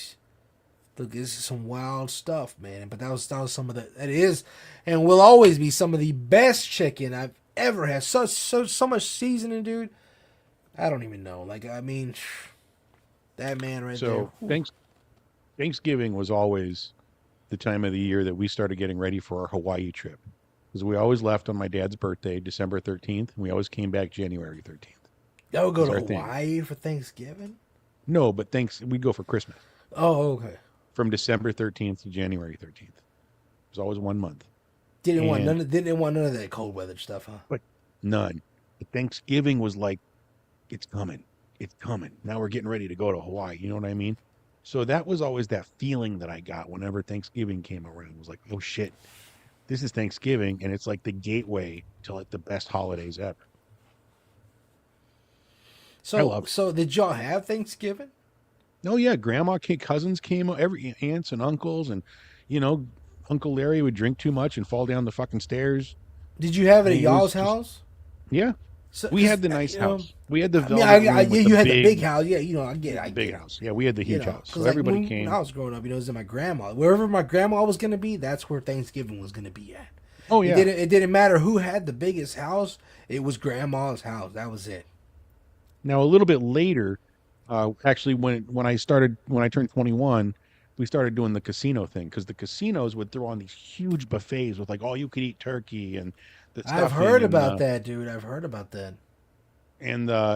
Look, this is some wild stuff, man. But that was some of that is, and will always be some of the best chicken I've ever had. So much seasoning, dude. I don't even know. Like I mean, that man right So there. Thanksgiving was always the time of the year that we started getting ready for our Hawaii trip. Because we always left on my dad's birthday, December 13th, and we always came back January 13th. Y'all go Was to our thing. Hawaii for Thanksgiving? No, but we'd go for Christmas Oh, okay. from December 13th to January 13th. It was always 1 month. Didn't want And- none of that cold weather stuff, huh? But none. But Thanksgiving was like, it's coming. it's coming. Now we're getting ready to go to Hawaii. You know what I mean? So that was always that feeling that I got whenever Thanksgiving came around. It was like, oh shit, this is Thanksgiving, and it's like the gateway to like the best holidays ever. I So love it. so did y'all have Thanksgiving? Oh yeah, grandma came, cousins came, every aunts and uncles, and you know, Uncle Larry would drink too much and fall down the fucking stairs. Did you have I it at mean, it was y'all's just house? yeah. So, We cause had the nice you know, house. We had the I mean, velvet yeah, room with you had the big house. Yeah, I the get big it. house. Yeah, we had the You huge know, house, so because like everybody when I came. was growing up, you know, it was in my grandma. Wherever my grandma was gonna be, that's where Thanksgiving was gonna be at. Oh It yeah. didn't matter who had the biggest house. It was grandma's house. That was it. Now a little bit later, actually when I turned 21, we started doing the casino thing because the casinos would throw on these huge buffets with like all you could eat turkey and the I've stuffing heard and about the that, dude. I've heard about that.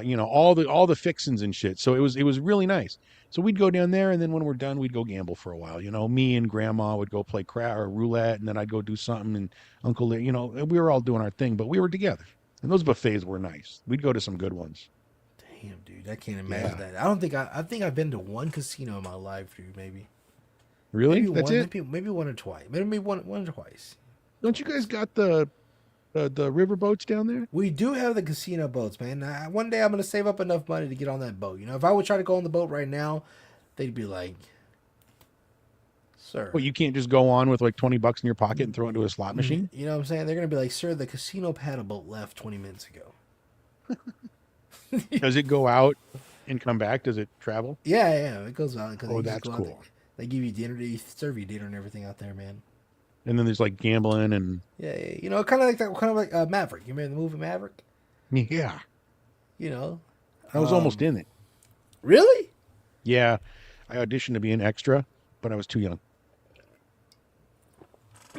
you know all the fixins and shit. So it was really nice. So we'd go down there, and then when we're done, we'd go gamble for a while. You know, me and Grandma would go play or roulette, and then I'd go do something. And you know, we were all doing our thing, but we were together. And those buffets were nice. We'd go to some good ones. Damn, dude, I can't imagine Yeah, that. I don't think I think I've been to one casino in my life, dude. really, Maybe that's one, it. maybe one or twice. Maybe one or twice. Don't you guys got the river boats down there? We do have the casino boats, man. One day I'm gonna save up enough money to get on that boat. You know, if I would try to go on the boat right now, they'd be like, "Sir," Well, you can't just go on with like 20 bucks in your pocket and throw it into a slot machine. you know what I'm saying? They're gonna be like, "Sir, the casino paddle boat left 20 minutes ago." Does it go out and come back? Does it travel? Yeah, it goes on because Oh, they just that's go out. There. cool. They give you dinner. They serve you dinner and everything out there, man. And then there's like gambling and Yeah, you know, kind of like that, kind of like Maverick. You remember the movie Maverick? yeah, You know, I was almost in it. really? Yeah, I auditioned to be an extra, but I was too young.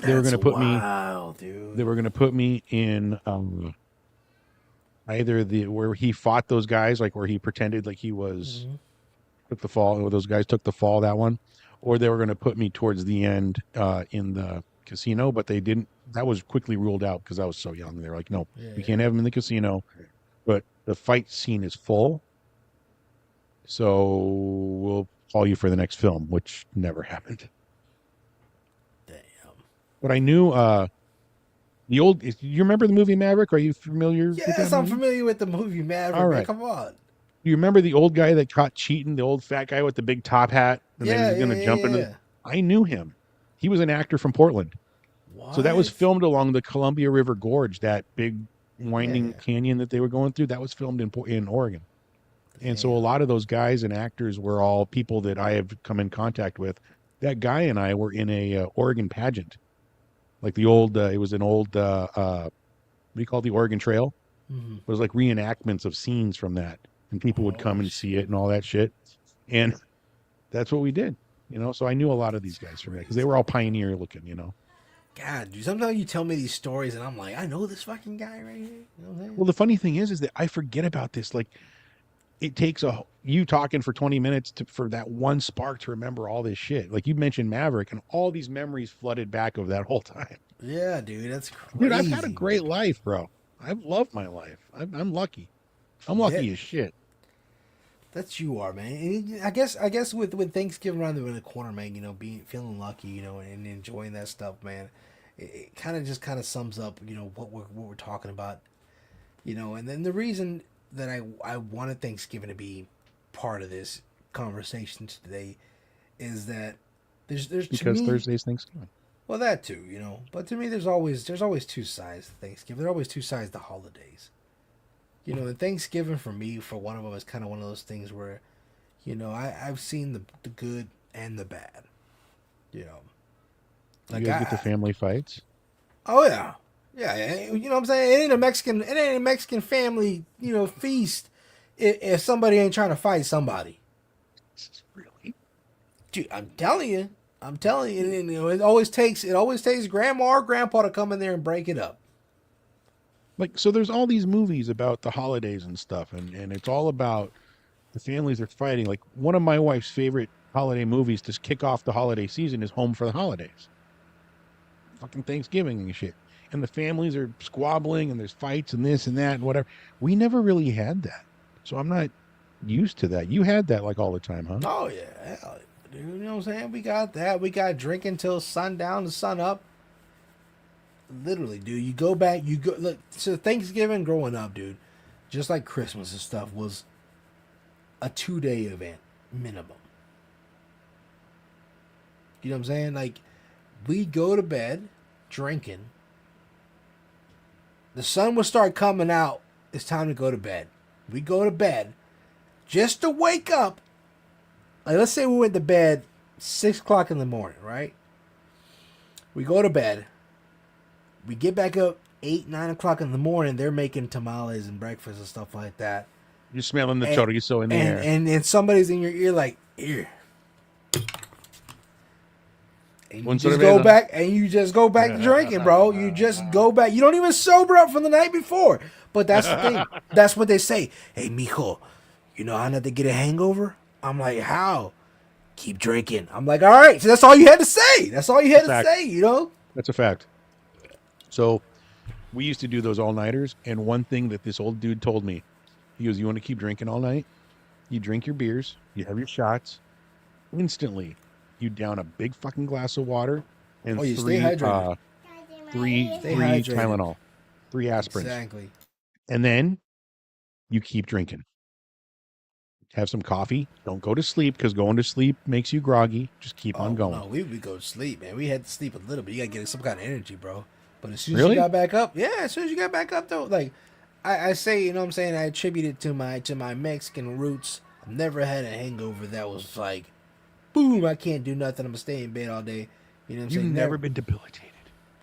They were That's going to put me. wild, They dude. were going to put me in either the where he fought those guys, like where he pretended like he was Hmm. took the fall, or those guys took the fall. That one, or they were going to put me towards the end in the casino, but they didn't. That was quickly ruled out because I was so young. They were like, "No, Yeah, we yeah. can't have him in the casino." But the fight scene is full, so we'll call you for the next film, which never happened. Damn. But I knew the old. You remember the movie Maverick? Are you familiar with that Yes, I'm movie? familiar with the movie All Maverick, man. right. Come on. You remember the old guy that caught cheating, the old fat guy with the big top hat, and they Yeah, was yeah, going to yeah, jump yeah. into. Yeah. I knew him. He was an actor from Portland, so that was What? filmed along the Columbia River Gorge, that big Yeah, winding yeah. canyon that they were going through. That was filmed in Oregon, and so a Damn. lot of those guys and actors were all people that I have come in contact with. That guy and I were in a Oregon pageant, like the old. It was an old. What do you call it, the Oregon Trail? Hmm. It was like reenactments of scenes from that, and people would Oh come and see it shit. and all that shit. And that's what we did, you know. So I knew a lot of these guys from that because they Crazy. were all pioneer looking, you know. God, dude. Sometimes you tell me these stories, and I'm like, I know this fucking guy right here. You know what I'm saying? Well, the funny thing is that I forget about this. Like, it takes you talking for 20 minutes for that one spark to remember all this shit. Like you mentioned Maverick, and all these memories flooded back of that whole time. Yeah, dude. That's Dude, I've had a crazy, great man. life, bro. I've loved my life. I'm lucky. I'm That lucky as shit. that's you are, man. And I guess with Thanksgiving around the corner, man. You know, being feeling lucky, you know, and enjoying that stuff, man. It kind of just kind of sums up, you know, what we're talking about, you know. And then the reason that I wanted Thanksgiving to be part of this conversation today is that there's to Because me, Thursday's Thanksgiving. well, that too, you know. But to me, there's always two sides to Thanksgiving. There's always two sides to holidays. You know, and Thanksgiving for me, for one of them, is kind of one of those things where, you know, I've seen the good and the bad. You know, You like guys get to family fights. oh yeah, yeah, yeah, you know what I'm saying. It ain't a Mexican family, you know, feast if somebody ain't trying to fight somebody. Really? Dude, I'm telling you, and, you know, it always takes grandma or grandpa to come in there and break it up. Like, so there's all these movies about the holidays and stuff, and it's all about the families are fighting. Like, one of my wife's favorite holiday movies to kick off the holiday season is Home for the Holidays. Fucking Thanksgiving and shit. And the families are squabbling and there's fights and this and that and whatever. We never really had that. So I'm not. used to that. You had that like all the time, huh? Oh yeah, hell, dude. You know what I'm saying? We got that. We got drinking till sundown to sun up. Literally, dude. You go back. You go look. So Thanksgiving growing up, dude, just like Christmas and stuff, was a 2-day event minimum. You know what I'm saying? Like, we go to bed drinking. The sun will start coming out. It's time to go to bed. We go to bed just to wake up. Like, let's say we went to bed 6 o'clock in the morning, right? We go to bed. We get back up 8, 9 o'clock in the morning. They're making tamales and breakfast and stuff like that. You're smelling the chorizo in the air. And somebody's in your ear like, here. And you just go back and you just go back to drinking, bro. You just go back. You don't even sober up from the night before. But that's the thing. That's what they say. Hey, mijo, you know how not to get a hangover? I'm like, how? Keep drinking. I'm like, all right. So that's all you had to say. That's all you had to say, you know? That's a fact. So we used to do those all-nighters. And one thing that this old dude told me, he goes, you want to keep drinking all night? You drink your beers. You have your shots. Instantly, you down a big fucking glass of water and three Tylenol, 3 aspirins. Exactly. And then you keep drinking. Have some coffee. Don't go to sleep because going to sleep makes you groggy. Just keep on going. No, we go to sleep, man. We had to sleep a little bit. You gotta get some kind of energy, bro. But as soon as you got back up, as soon as you got back up, though, like I say, you know what I'm saying? I attribute it to my Mexican roots. I've never had a hangover that was like, boom, I can't do nothing. I'm gonna stay in bed all day. You know what I'm saying? You've never been debilitated.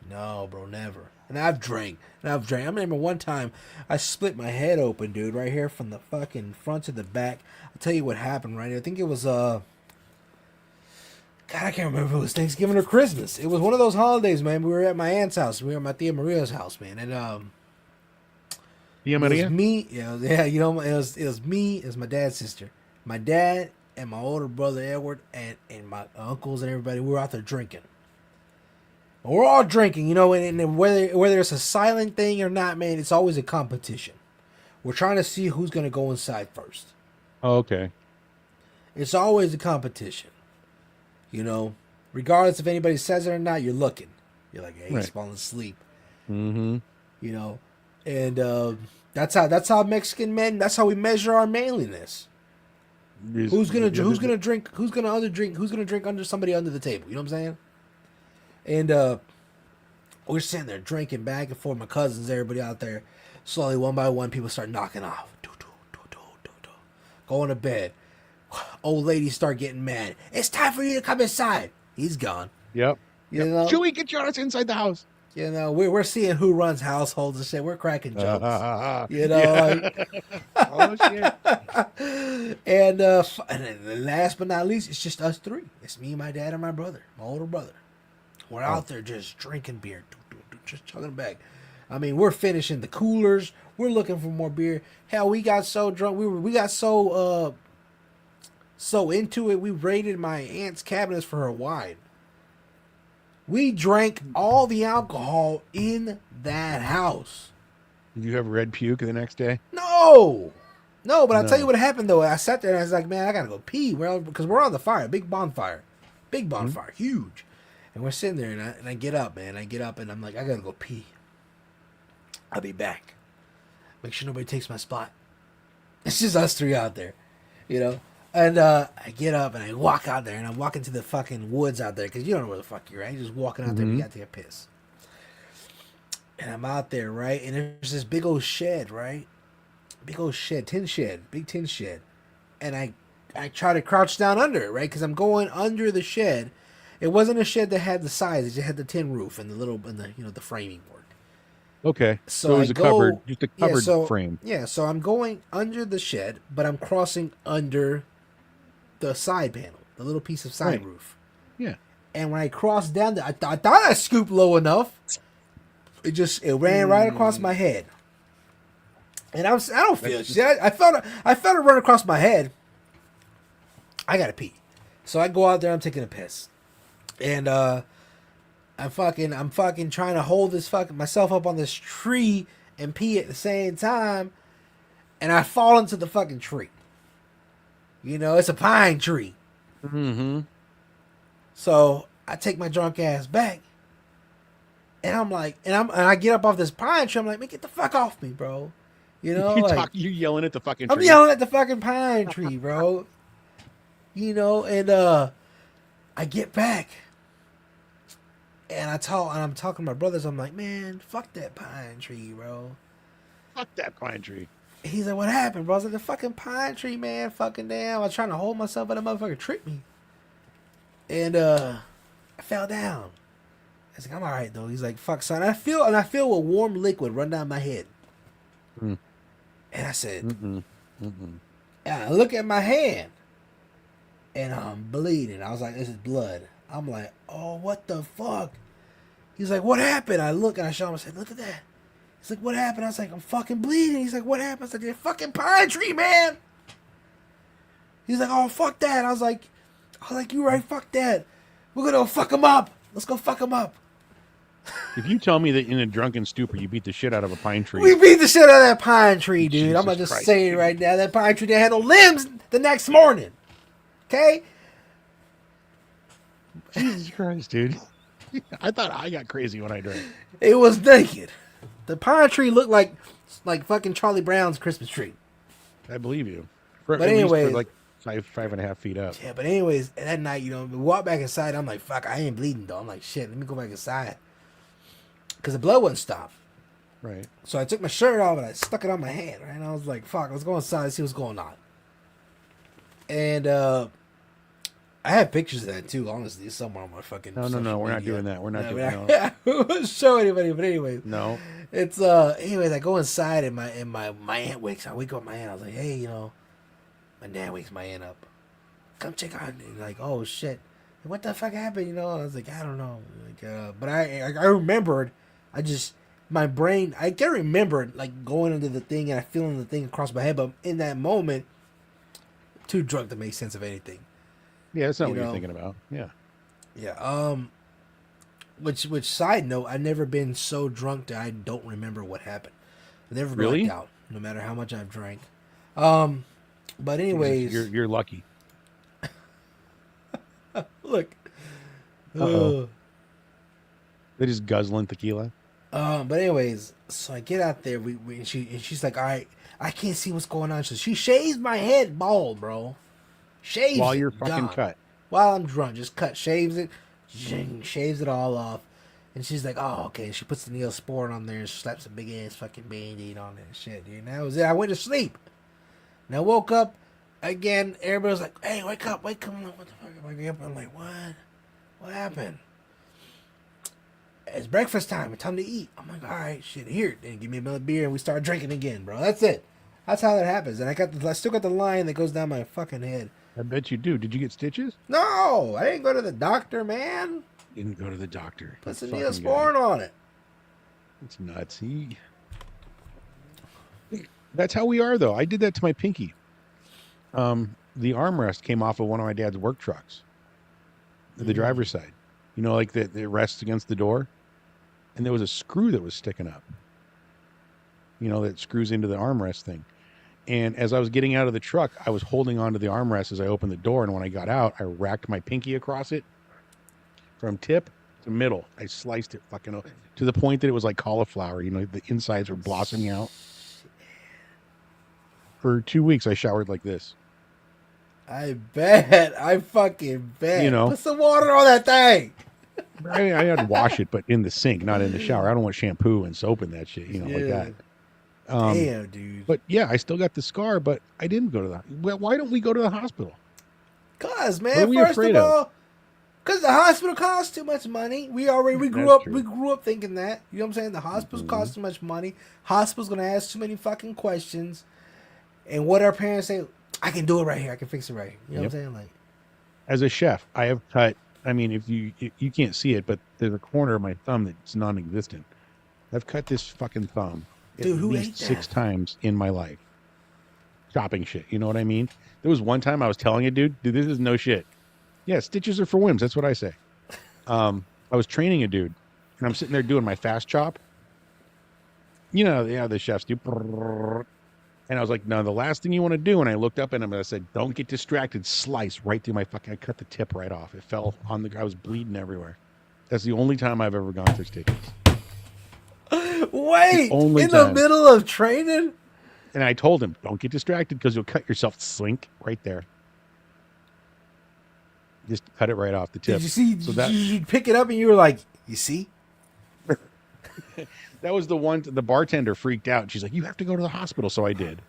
No, bro, never. And I've drank. I remember one time I split my head open, dude, right here from the fucking front to the back. I'll tell you what happened, right? I think it was God, I can't remember if it was Thanksgiving or Christmas. It was one of those holidays, man. We were at my aunt's house. We were at my Tia Maria's house, man. And Tia Maria? It was me. Yeah, you know, it was me. It was my dad's sister. My dad and my older brother Edward and my uncles and everybody. We were out there drinking. We're all drinking, you know, and whether it's a silent thing or not, man, it's always a competition. We're trying to see who's going to go inside first. Oh, okay. It's always a competition. You know, regardless if anybody says it or not, you're looking. You're like, hey, he's falling asleep. Mm-hmm. You know, and that's how Mexican men. That's how we measure our manliness. Who's gonna drink? Who's gonna drink under somebody under the table? You know what I'm saying? And we're sitting there drinking back and forth. My cousins, everybody out there. Slowly, one by one, people start knocking off. Going to bed. Old ladies start getting mad. It's time for you to come inside. He's gone. Yep. You know, Chewy, get your ass inside the house. You know, we're seeing who runs households and shit. We're cracking jokes. You know, like, oh shit. And last but not least, it's just us three. It's me, my dad, and my brother, my older brother. We're out there just drinking beer, just chugging back. I mean, we're finishing the coolers. We're looking for more beer. Hell, we got so drunk. We got so into it. We raided my aunt's cabinets for her wine. We drank all the alcohol in that house. Did you have red puke the next day? No, but I'll tell you what happened though. I sat there and I was like, man, I gotta go pee. Because we're on the fire, big bonfire, huge. And we're sitting there, and I get up, man. I get up, and I'm like, I gotta go pee. I'll be back. Make sure nobody takes my spot. It's just us three out there, you know. And I get up, and I walk out there, and I'm walking to the fucking woods out there, because you don't know where the fuck you're at. You're just walking out there, and you got to take a piss. And I'm out there, right? And there's this big old shed, right? Big old shed, big tin shed. And I try to crouch down under it, right? Because I'm going under the shed. It wasn't a shed that had the sides; it just had the tin roof and the framing board. Okay, so it was covered frame. Yeah, so I'm going under the shed, but I'm crossing under the side panel, the little piece of side roof. Yeah. And when I crossed down, I thought I scooped low enough. It ran right across my head. And I don't feel shit. I felt it run across my head. I gotta pee, so I go out there. I'm taking a piss. And I'm fucking trying to hold myself up on this tree and pee at the same time, and I fall into the fucking tree. You know, it's a pine tree. Mm-hmm. So I take my drunk ass back, and I'm like, and I get up off this pine tree. I'm like, man, get the fuck off me, bro. You know, like You yelling at the fucking I'm tree. yelling at the fucking pine tree, bro. You know, and I get back, and I'm talking to my brothers. I'm like, man, fuck that pine tree, bro. Fuck that pine tree. He's like, what happened, bro? I was like, the fucking pine tree, man, fucking damn. I was trying to hold myself, but that motherfucker tripped me. And I fell down. I was like, I'm all right though. He's like, fuck, son. I feel a warm liquid run down my head. Mm. And I said, Mm-mm. Mm-mm. and I look at my hand, and I'm bleeding. I was like, this is blood. I'm like, oh, what the fuck? He's like, what happened? I look and I show him. I said, look at that. He's like, what happened? I was like, I'm fucking bleeding. He's like, what happened? I said, that fucking pine tree, man. He's like, oh, fuck that. I was like, you right, fuck that. We're gonna go fuck him up. Let's go fuck him up. If you tell me that in a drunken stupor you beat the shit out of a pine tree, We beat the shit out of that pine tree, dude. Jesus I'm gonna just Christ, say it dude. right now. That pine tree didn't have no limbs the next morning. Okay? Jesus Christ, dude. I thought I got crazy when I drank. It was naked. The pine tree looked like fucking Charlie Brown's Christmas tree. I believe you. But anyways- like 5.5 feet up. Yeah, but anyways, that night, you know, we walked back inside. I'm like, fuck, I ain't bleeding though. I'm like, shit, let me go back inside. Because the blood wouldn't stop. Right. So I took my shirt off and I stuck it on my hand, right? And I was like, fuck, let's go inside and see what's going on. And I have pictures of that too, honestly, somewhere on my fucking No, social we're not media. doing that. We're not No, doing we're that. not- I won't show anybody, but anyways. No. It's anyways, I go inside and my aunt wakes. I wake up my aunt. I was like, hey, you know, my dad wakes my aunt up. Come check on me. Like, oh shit, what the fuck happened? You know, and I was like, I don't know. Like, but I remembered. I just my brain. I can't remember like going into the thing and I feeling the thing across my head. But in that moment, too drunk to make sense of anything. Yeah, that's not You what you're know. thinking about. Yeah. Yeah. Which side note, I've never been so drunk that I don't remember what happened. I've never Really? blacked out, no matter how much I've drank. But anyways, You're lucky. look. Uh-oh. They're just guzzling tequila. But anyways, so I get out there. And she's like, all right, I can't see what's going on. So she shaves my head bald, bro. Shaves While it, you're fucking gone. cut. While I'm drunk, just shaves it, shaves it all off. And she's like, oh, okay. She puts the Neosporin on there and slaps a big ass fucking Band-Aid on it and shit, dude. And that was it. I went to sleep. And I woke up again. Everybody was like, hey, wake up. I'm like, what the fuck? I'm like, what? What happened? It's breakfast time. It's time to eat. I'm like, all right, shit, here. Then give me another beer and we start drinking again, bro. That's it. That's how that happens. And I still got the line that goes down my fucking head. I bet you do. Did you get stitches? No, I didn't go to the doctor, man. Didn't go to the doctor. Put some Fucking Neosporin guy. on it. It's nuts. That's how we are, though. I did that to my pinky. The armrest came off of one of my dad's work trucks. The driver's side. You know, like that it rests against the door. And there was a screw that was sticking up. You know, that screws into the armrest thing. And as I was getting out of the truck, I was holding onto the armrest as I opened the door. And when I got out, I racked my pinky across it from tip to middle. I sliced it fucking to the point that it was like cauliflower. You know, the insides were blossoming out. For 2 weeks, I showered like this. I bet. I fucking bet. You know. Put some water on that thing. I had to wash it, but in the sink, not in the shower. I don't want shampoo and soap and that shit, you know, like Yeah. that. Damn, dude. But yeah, I still got the scar, but I didn't go to the. Well, why don't we go to the hospital? Cause, What are man, we first afraid of of? all, cause the hospital costs too much money. We grew That's up true. we grew up thinking that. You know what I'm saying? The hospitals cost too much money. Hospitals gonna ask too many fucking questions. And what our parents say, I can do it right here. I can fix it right here. You know what I'm saying? Like, As a chef, I have cut. I mean, if you can't see it, but there's a corner of my thumb that's non-existent. I've cut this fucking thumb Dude, at who least ate that? 6 times in my life. Chopping shit, you know what I mean? There was one time I was telling a dude, this is no shit. Yeah, stitches are for whims. That's what I say. I was training a dude, and I'm sitting there doing my fast chop. You know, yeah, the chefs do. And I was like, no, the last thing you want to do. And I looked up at him and I said, don't get distracted. Slice right through my fucking, I cut the tip right off. It fell on the, I was bleeding everywhere. That's the only time I've ever gone through stitches. The Wait, only in the time. middle of training? And I told him, don't get distracted because you'll cut yourself. Slink right there. Just cut it right off the tip. Did you see? So Did you pick it up and you were like, you see? that was the one, the bartender freaked out. She's like, you have to go to the hospital. So I did.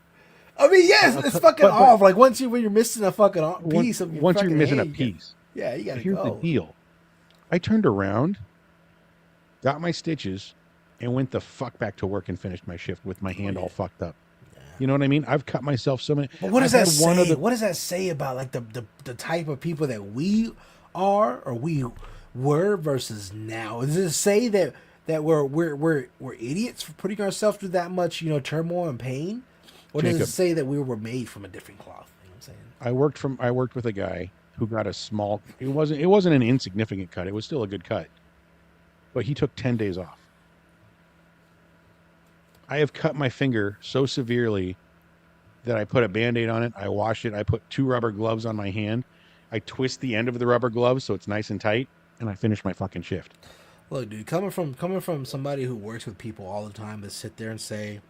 I mean, yes, it's fucking but off. Like when you're missing a fucking piece of your once you're fucking missing a hand, piece. yeah, you gotta Here's go. the deal. I turned around, got my stitches, and went the fuck back to work and finished my shift with my hand all fucked up. Yeah. You know what I mean? I've cut myself so many. But what does that say? What does that say about like the type of people that we are or we were versus now? Does it say that we're idiots for putting ourselves through that much turmoil and pain, or does it say that we were made from a different cloth? You know what I'm saying? I worked with a guy who got a small. It wasn't an insignificant cut. It was still a good cut, but he took 10 days off. I have cut my finger so severely that I put a Band-Aid on it. I wash it. I put 2 rubber gloves on my hand. I twist the end of the rubber gloves so it's nice and tight, and I finish my fucking shift. Look, dude, coming from somebody who works with people all the time to sit there and say,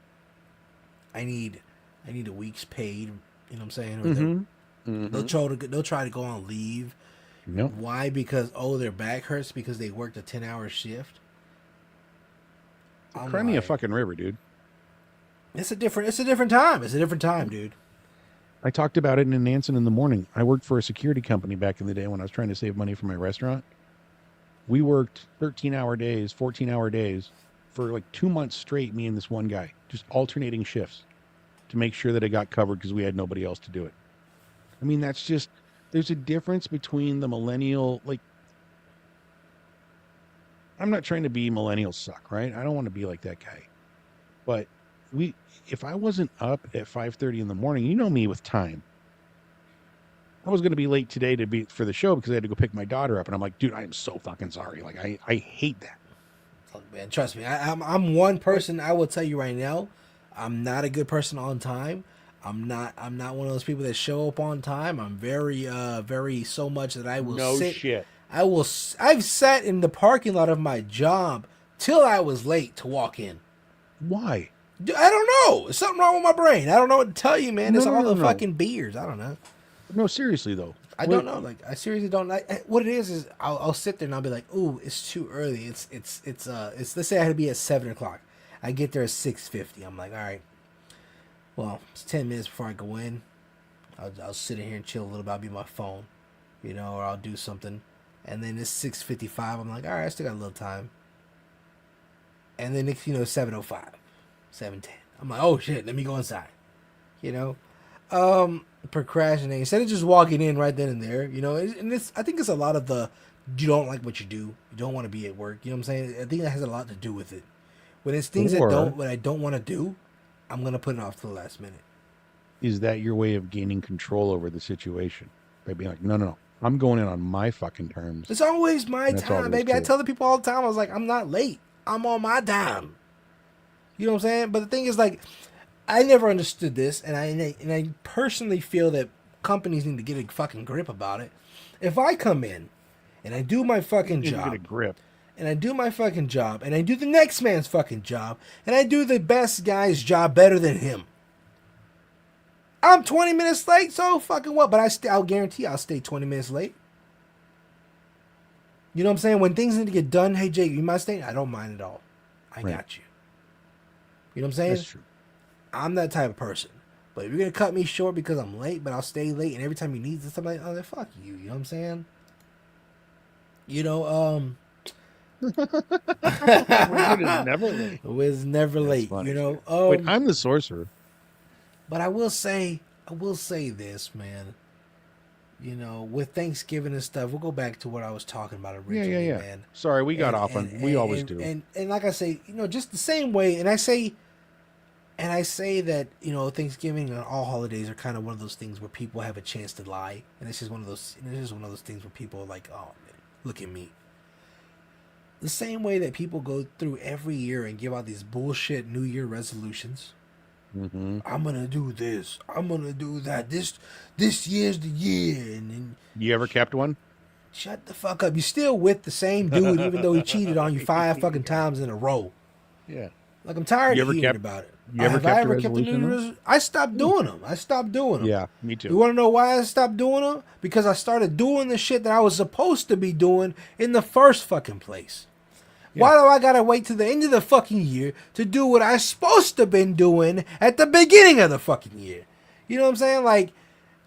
I need a week's paid. You know what I'm saying? Or they'll try to go on leave. Yep. Why? Because their back hurts because they worked a 10-hour shift. Cry me a fucking river, dude. It's a different time. It's a different time, dude. I talked about it in Nansen in the morning. I worked for a security company back in the day when I was trying to save money for my restaurant. We worked 13-hour days, 14-hour days for like 2 months straight, me and this one guy, just alternating shifts to make sure that it got covered because we had nobody else to do it. I mean, that's just, there's a difference between the millennial, like, I'm not trying to be millennials suck, right? I don't want to be like that guy. But if I wasn't up at 5:30 in the morning, you know me with time. I was going to be late today for the show because I had to go pick my daughter up, and I'm like, dude, I am so fucking sorry. Like, I hate that. Look, man, trust me. I'm one person. I will tell you right now, I'm not a good person on time. I'm not one of those people that show up on time. I'm very so much that I will sit. No shit. I've sat in the parking lot of my job till I was late to walk in. Why? I don't know. There's something wrong with my brain. I don't know what to tell you, man. It's all the fucking beers. I don't know. No, seriously though. I don't know. Like, I seriously don't. What it is I'll sit there and I'll be like, ooh, it's too early. It's let's say I had to be at 7:00. I get there at 6:50. I'm like, all right. Well, it's 10 minutes before I go in. I'll sit in here and chill a little bit. I'll be on my phone, or I'll do something. And then it's 6:55. I'm like, all right, I still got a little time. And then it's 7:05, 7:10. I'm like, oh shit, let me go inside. Procrastinating instead of just walking in right then and there. And I think it's a lot of you don't like what you do. You don't want to be at work. You know what I'm saying? I think that has a lot to do with it. When it's things that I don't want to do, I'm gonna put it off to the last minute. Is that your way of gaining control over the situation? By being like, no, I'm going in on my fucking terms. It's always my time, baby. I tell the people all the time, I was like, I'm not late. I'm on my time. You know what I'm saying? But the thing is, like, I never understood this, and I personally feel that companies need to get a fucking grip about it. If I come in and I do my fucking job, get a grip. And I do my fucking job, and I do the next man's fucking job, and I do the best guy's job better than him. I'm 20 minutes late, so fucking what? But I'll guarantee I'll stay 20 minutes late. You know what I'm saying? When things need to get done, hey, Jake, you mind staying? I don't mind at all. I got you. You know what I'm saying? That's true. I'm that type of person. But if you're going to cut me short because I'm late, but I'll stay late, and every time you need something, like, fuck you. You know what I'm saying? Wizard is never late. Was never late. Funny. Wait, I'm the sorcerer. But I will say this, man. With Thanksgiving and stuff, we'll go back to what I was talking about originally, yeah. man. Sorry, we got off on. We always do. And like I say, just the same way. And I say that Thanksgiving and all holidays are kind of one of those things where people have a chance to lie, and it's just one of those. It's just one of those things where people are like, oh man, look at me. The same way that people go through every year and give out these bullshit New Year resolutions, Mm-hmm. I'm gonna do this. I'm gonna do that. This year's the year, and then You ever kept one? shut the fuck up. You're still with the same dude, even though he cheated on you 5 fucking Yeah. times in a row. Yeah. Like, I'm tired You of ever hearing kept about it. you ever Have I kept a ever kept a New resolution Year's though? resolution? I stopped Hmm. doing them. I stopped doing them. Yeah, me You too. want to know why I stopped doing them? Because I started doing the shit that I was supposed to be doing in the first fucking place. Yeah. Why do I gotta wait to the end of the fucking year to do what I supposed to been doing at the beginning of the fucking year? You know what I'm saying? Like,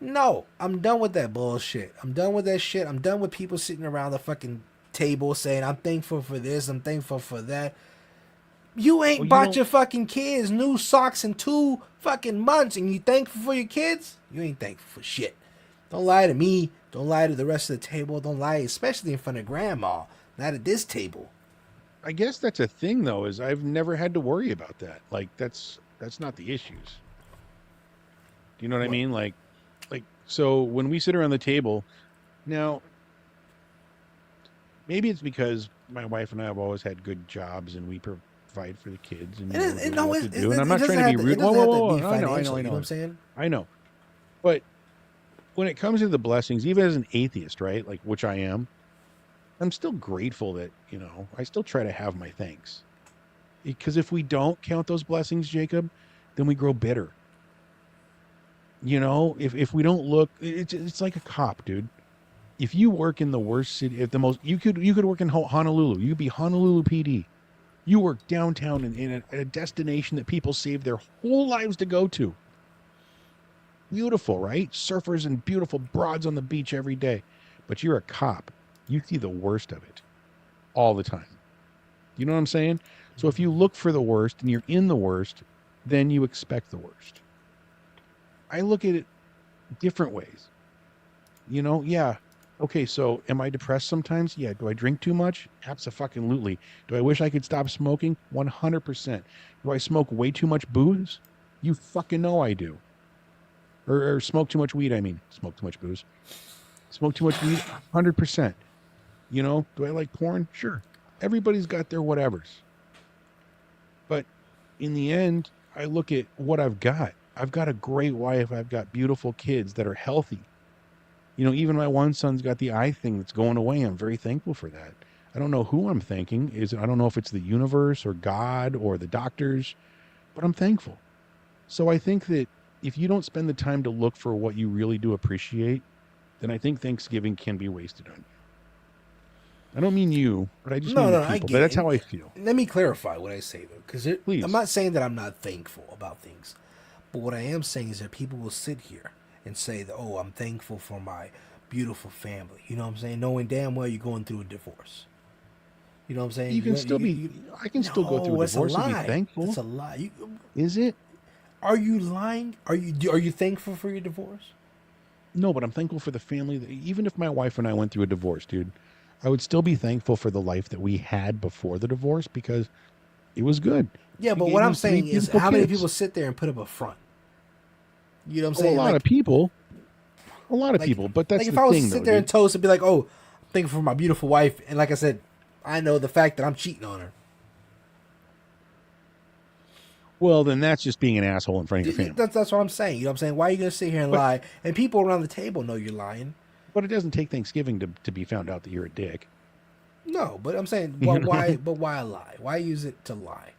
no, I'm done with that bullshit. I'm done with that shit. I'm done with people sitting around the fucking table saying, I'm thankful for this, I'm thankful for that. You Well, ain't you bought know, your fucking kids new socks in 2 fucking months and you thankful for your kids? You ain't thankful for shit. Don't lie to me. Don't lie to the rest of the table. Don't lie, especially in front of grandma. Not at this table. I guess that's a thing though, is I've never had to worry about that. Like that's not the issues. Do you know what I What? mean? Like so when we sit around the table, now maybe it's because my wife and I have always had good jobs and we provide for the kids and It, you know is, do it, no, what to it, do. it, And I'm it not trying doesn't to be have to. It rude. Whoa, doesn't whoa, have to whoa, be whoa. I know, I know, financial. I You know what I'm know. saying? I know. But when it comes to the blessings, even as an atheist, right? Like which I am, I'm still grateful that, you know, I still try to have my thanks. Because if we don't count those blessings, Jacob, then we grow bitter. You know, if we don't look, it's like a cop, dude. If you work in the worst city, if the most you could work in Honolulu, you could be Honolulu PD. You work downtown in a destination that people save their whole lives to go to. Beautiful, right? Surfers and beautiful broads on the beach every day. But you're a cop. You see the worst of it all the time. You know what I'm saying? So if you look for the worst and you're in the worst, then you expect the worst. I look at it different ways. You know, yeah. Okay, so am I depressed sometimes? Yeah. Do I drink too much? Absolutely. Do I wish I could stop smoking? 100%. Do I smoke way too much booze? You fucking know I do. Or smoke too much weed, I mean. Smoke too much booze. Smoke too much weed? 100%. You know, do I like porn? Sure. Everybody's got their whatevers. But in the end, I look at what I've got. I've got a great wife. I've got beautiful kids that are healthy. You know, even my one son's got the eye thing that's going away. I'm very thankful for that. I don't know who I'm thanking. I don't know if it's the universe or God or the doctors, but I'm thankful. So I think that if you don't spend the time to look for what you really do appreciate, then I think Thanksgiving can be wasted on you. I don't mean you, but I just No, mean the no, I people. But get that's it. how I feel. Let me clarify what I say though, because I'm Please. not saying that I'm not thankful about things, but what I am saying is that people will sit here and say that, oh, I'm thankful for my beautiful family. You know what I'm saying? Knowing damn well you're going through a divorce. You know what I'm saying? You can still be, I can still go through a No, that's a divorce and be lie. That's thankful. a lie. Is it? Are you lying? Are you thankful for your divorce? No, but I'm thankful for the family. Even if my wife and I went through a divorce, dude, I would still be thankful for the life that we had before the divorce because it was good. Yeah, She but gave what me I'm three saying is, beautiful how many kids. people sit there and put up a front? You know what I'm Oh, a saying? lot of people, a lot of Like, people. But that's like the if I was to thing, sit though, there and dude. toast and be like, "Oh, I'm thankful for my beautiful wife," and like I said, I know the fact that I'm cheating on her. Well, then that's just being an asshole in front of your family. That's what I'm saying. You know what I'm saying? Why are you gonna sit here and But lie? And people around the table know you're lying. but it doesn't take Thanksgiving to be found out that you're a dick. No, but I'm saying, You why? know. But why lie? Why use it to lie?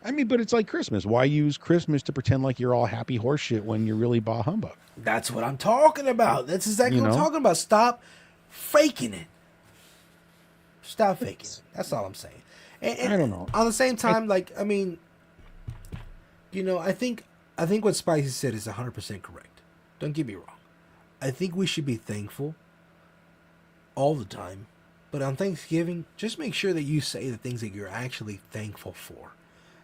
I mean, but it's like Christmas. Why use Christmas to pretend like you're all happy horseshit when you're really bah humbug? That's what I'm talking about. That's exactly You what I'm know. talking about. Stop faking it. Stop faking it. It's, That's all I'm saying. I And don't know. on the same I time, like, I mean, I think what Spicy said is 100% correct. Don't get me wrong. I think we should be thankful all the time. But on Thanksgiving, just make sure that you say the things that you're actually thankful for.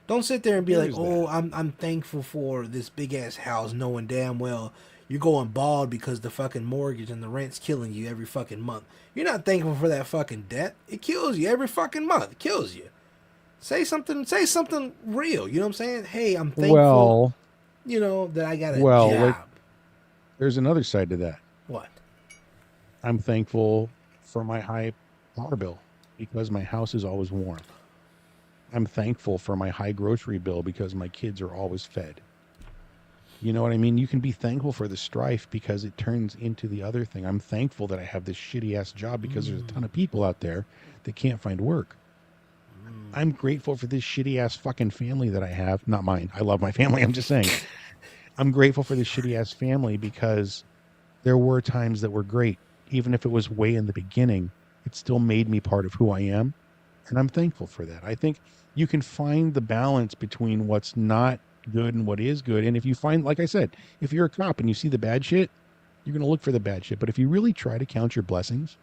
Don't sit there and be like, there's "Oh, that. I'm thankful for this big ass house," knowing damn well you're going bald because the fucking mortgage and the rent's killing you every fucking month. You're not thankful for that fucking debt. It kills you every fucking month. It kills you. Say something. Say something real. You know what I'm saying? Hey, I'm thankful. Well, That I got a well, job. there's another side to that. What? I'm thankful for my high power bill because my house is always warm. I'm thankful for my high grocery bill because my kids are always fed. You know what I mean? You can be thankful for the strife because it turns into the other thing. I'm thankful that I have this shitty ass job because there's a ton of people out there that can't find work. I'm grateful for this shitty ass fucking family that I have. Not mine. I love my family. I'm just saying. I'm grateful for this shitty ass family because there were times that were great. Even if it was way in the beginning, it still made me part of who I am. And I'm thankful for that. I think you can find the balance between what's not good and what is good. And if you find, like I said, if you're a cop and you see the bad shit, you're going to look for the bad shit. But if you really try to count your blessings,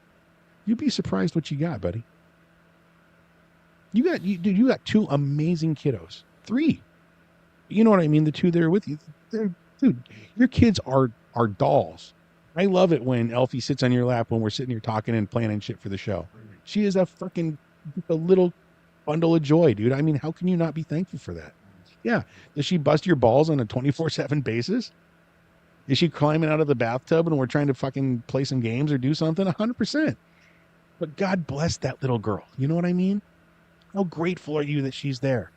you'd be surprised what you got, buddy. Dude, you got two amazing kiddos. Three. You know what I mean? The two that are with you. Dude, your kids are dolls. I love it when Elfie sits on your lap when we're sitting here talking and planning shit for the show. She is a little bundle of joy, dude. I mean, how can you not be thankful for that? Yeah. Does she bust your balls on a 24/7 basis? Is she climbing out of the bathtub and we're trying to fucking play some games or do something? 100%. But God bless that little girl. You know what I mean? How grateful are you that she's there?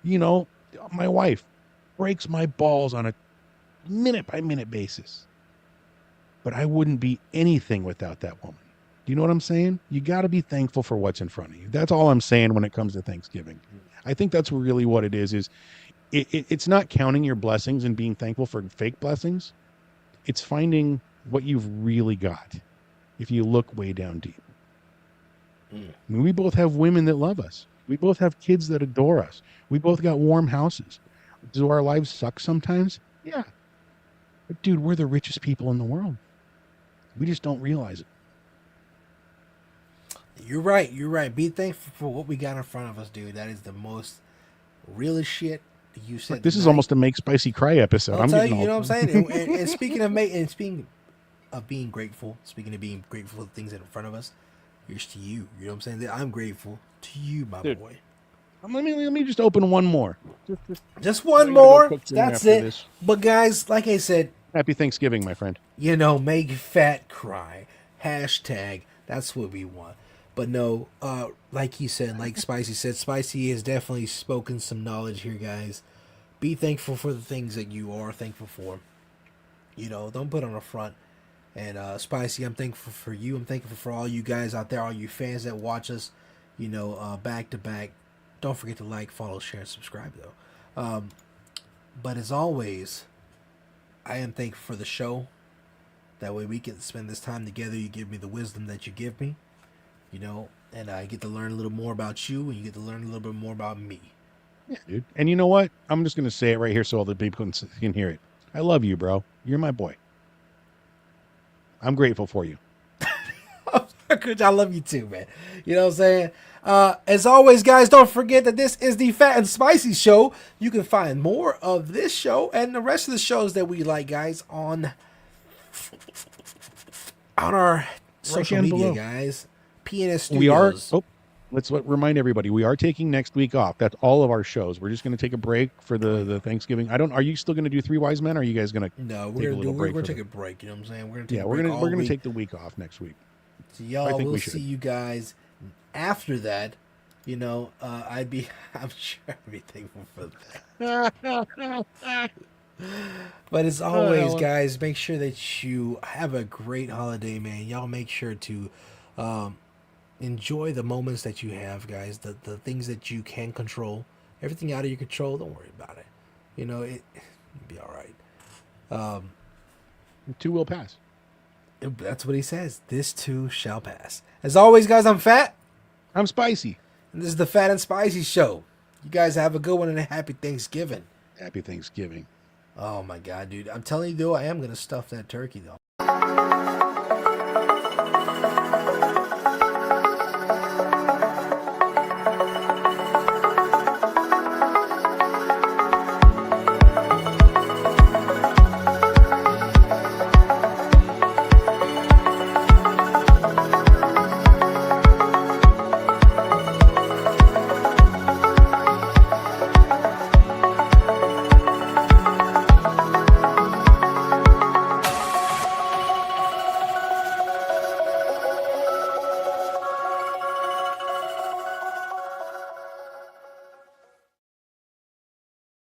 You know, my wife breaks my balls on a minute by minute basis. But I wouldn't be anything without that woman. Do you know what I'm saying? You got to be thankful for what's in front of you. That's all I'm saying when it comes to Thanksgiving. I think that's really what it is it's not counting your blessings and being thankful for fake blessings. It's finding what you've really got if you look way down deep. I mean, we both have women that love us. We both have kids that adore us. We both got warm houses. Do our lives suck sometimes? Yeah. But dude, we're the richest people in the world. We just don't realize it. You're right. You're right. Be thankful for what we got in front of us, dude. That is the most realest shit you said. This is almost a Make Spicy Cry episode. I'll tell you, you know what I'm saying? And speaking of being grateful, speaking of being grateful for the things that are in front of us, here's to you. You know what I'm saying? I'm grateful to you, my boy. Let me just open one more. Just one more. That's it. This. But guys, like I said, happy Thanksgiving, my friend. You know, make Phat cry. Hashtag. That's what we want. But no, like he said, like Spicy said, Spicy has definitely spoken some knowledge here, guys. Be thankful for the things that you are thankful for. You know, don't put on a front. And Spicy, I'm thankful for you. I'm thankful for all you guys out there, all you fans that watch us, you know, back to back. Don't forget to like, follow, share, and subscribe, though. But as always, I am thankful for the show. That way we can spend this time together. You give me the wisdom that you give me. You know, and I get to learn a little more about you, and you get to learn a little bit more about me. Yeah, dude. And you know what? I'm just going to say it right here so all the people can hear it. I love you, bro. You're my boy. I'm grateful for you. I love you too, man. You know what I'm saying? As always, guys, don't forget that this is the Phat and Spicy Show. You can find more of this show and the rest of the shows that we like, guys, on our social media, below. Guys. PNS Studios. We are. Oh, let's remind everybody. We are taking next week off. That's all of our shows. We're just going to take a break for the Thanksgiving. Are you still going to do 3 Wise Men? Or are you guys going to? No, we're going to take a break. You know what I'm saying? We're going to take the week off next week. So y'all, we'll see you guys after that. You know, I'm sure I'd be thankful for that. But as always, guys, make sure that you have a great holiday, man. Y'all make sure to enjoy the moments that you have, guys. The things that you can control. Everything out of your control, don't worry about it. You know, it'll be all right. 2 will pass. That's what he says. This too shall pass. As always, guys, I'm Phat. I'm Spicy. And this is the Phat and Spicy Show. You guys have a good one and a happy Thanksgiving. Happy Thanksgiving. Oh, my God, dude. I'm telling you, though, I am going to stuff that turkey, though.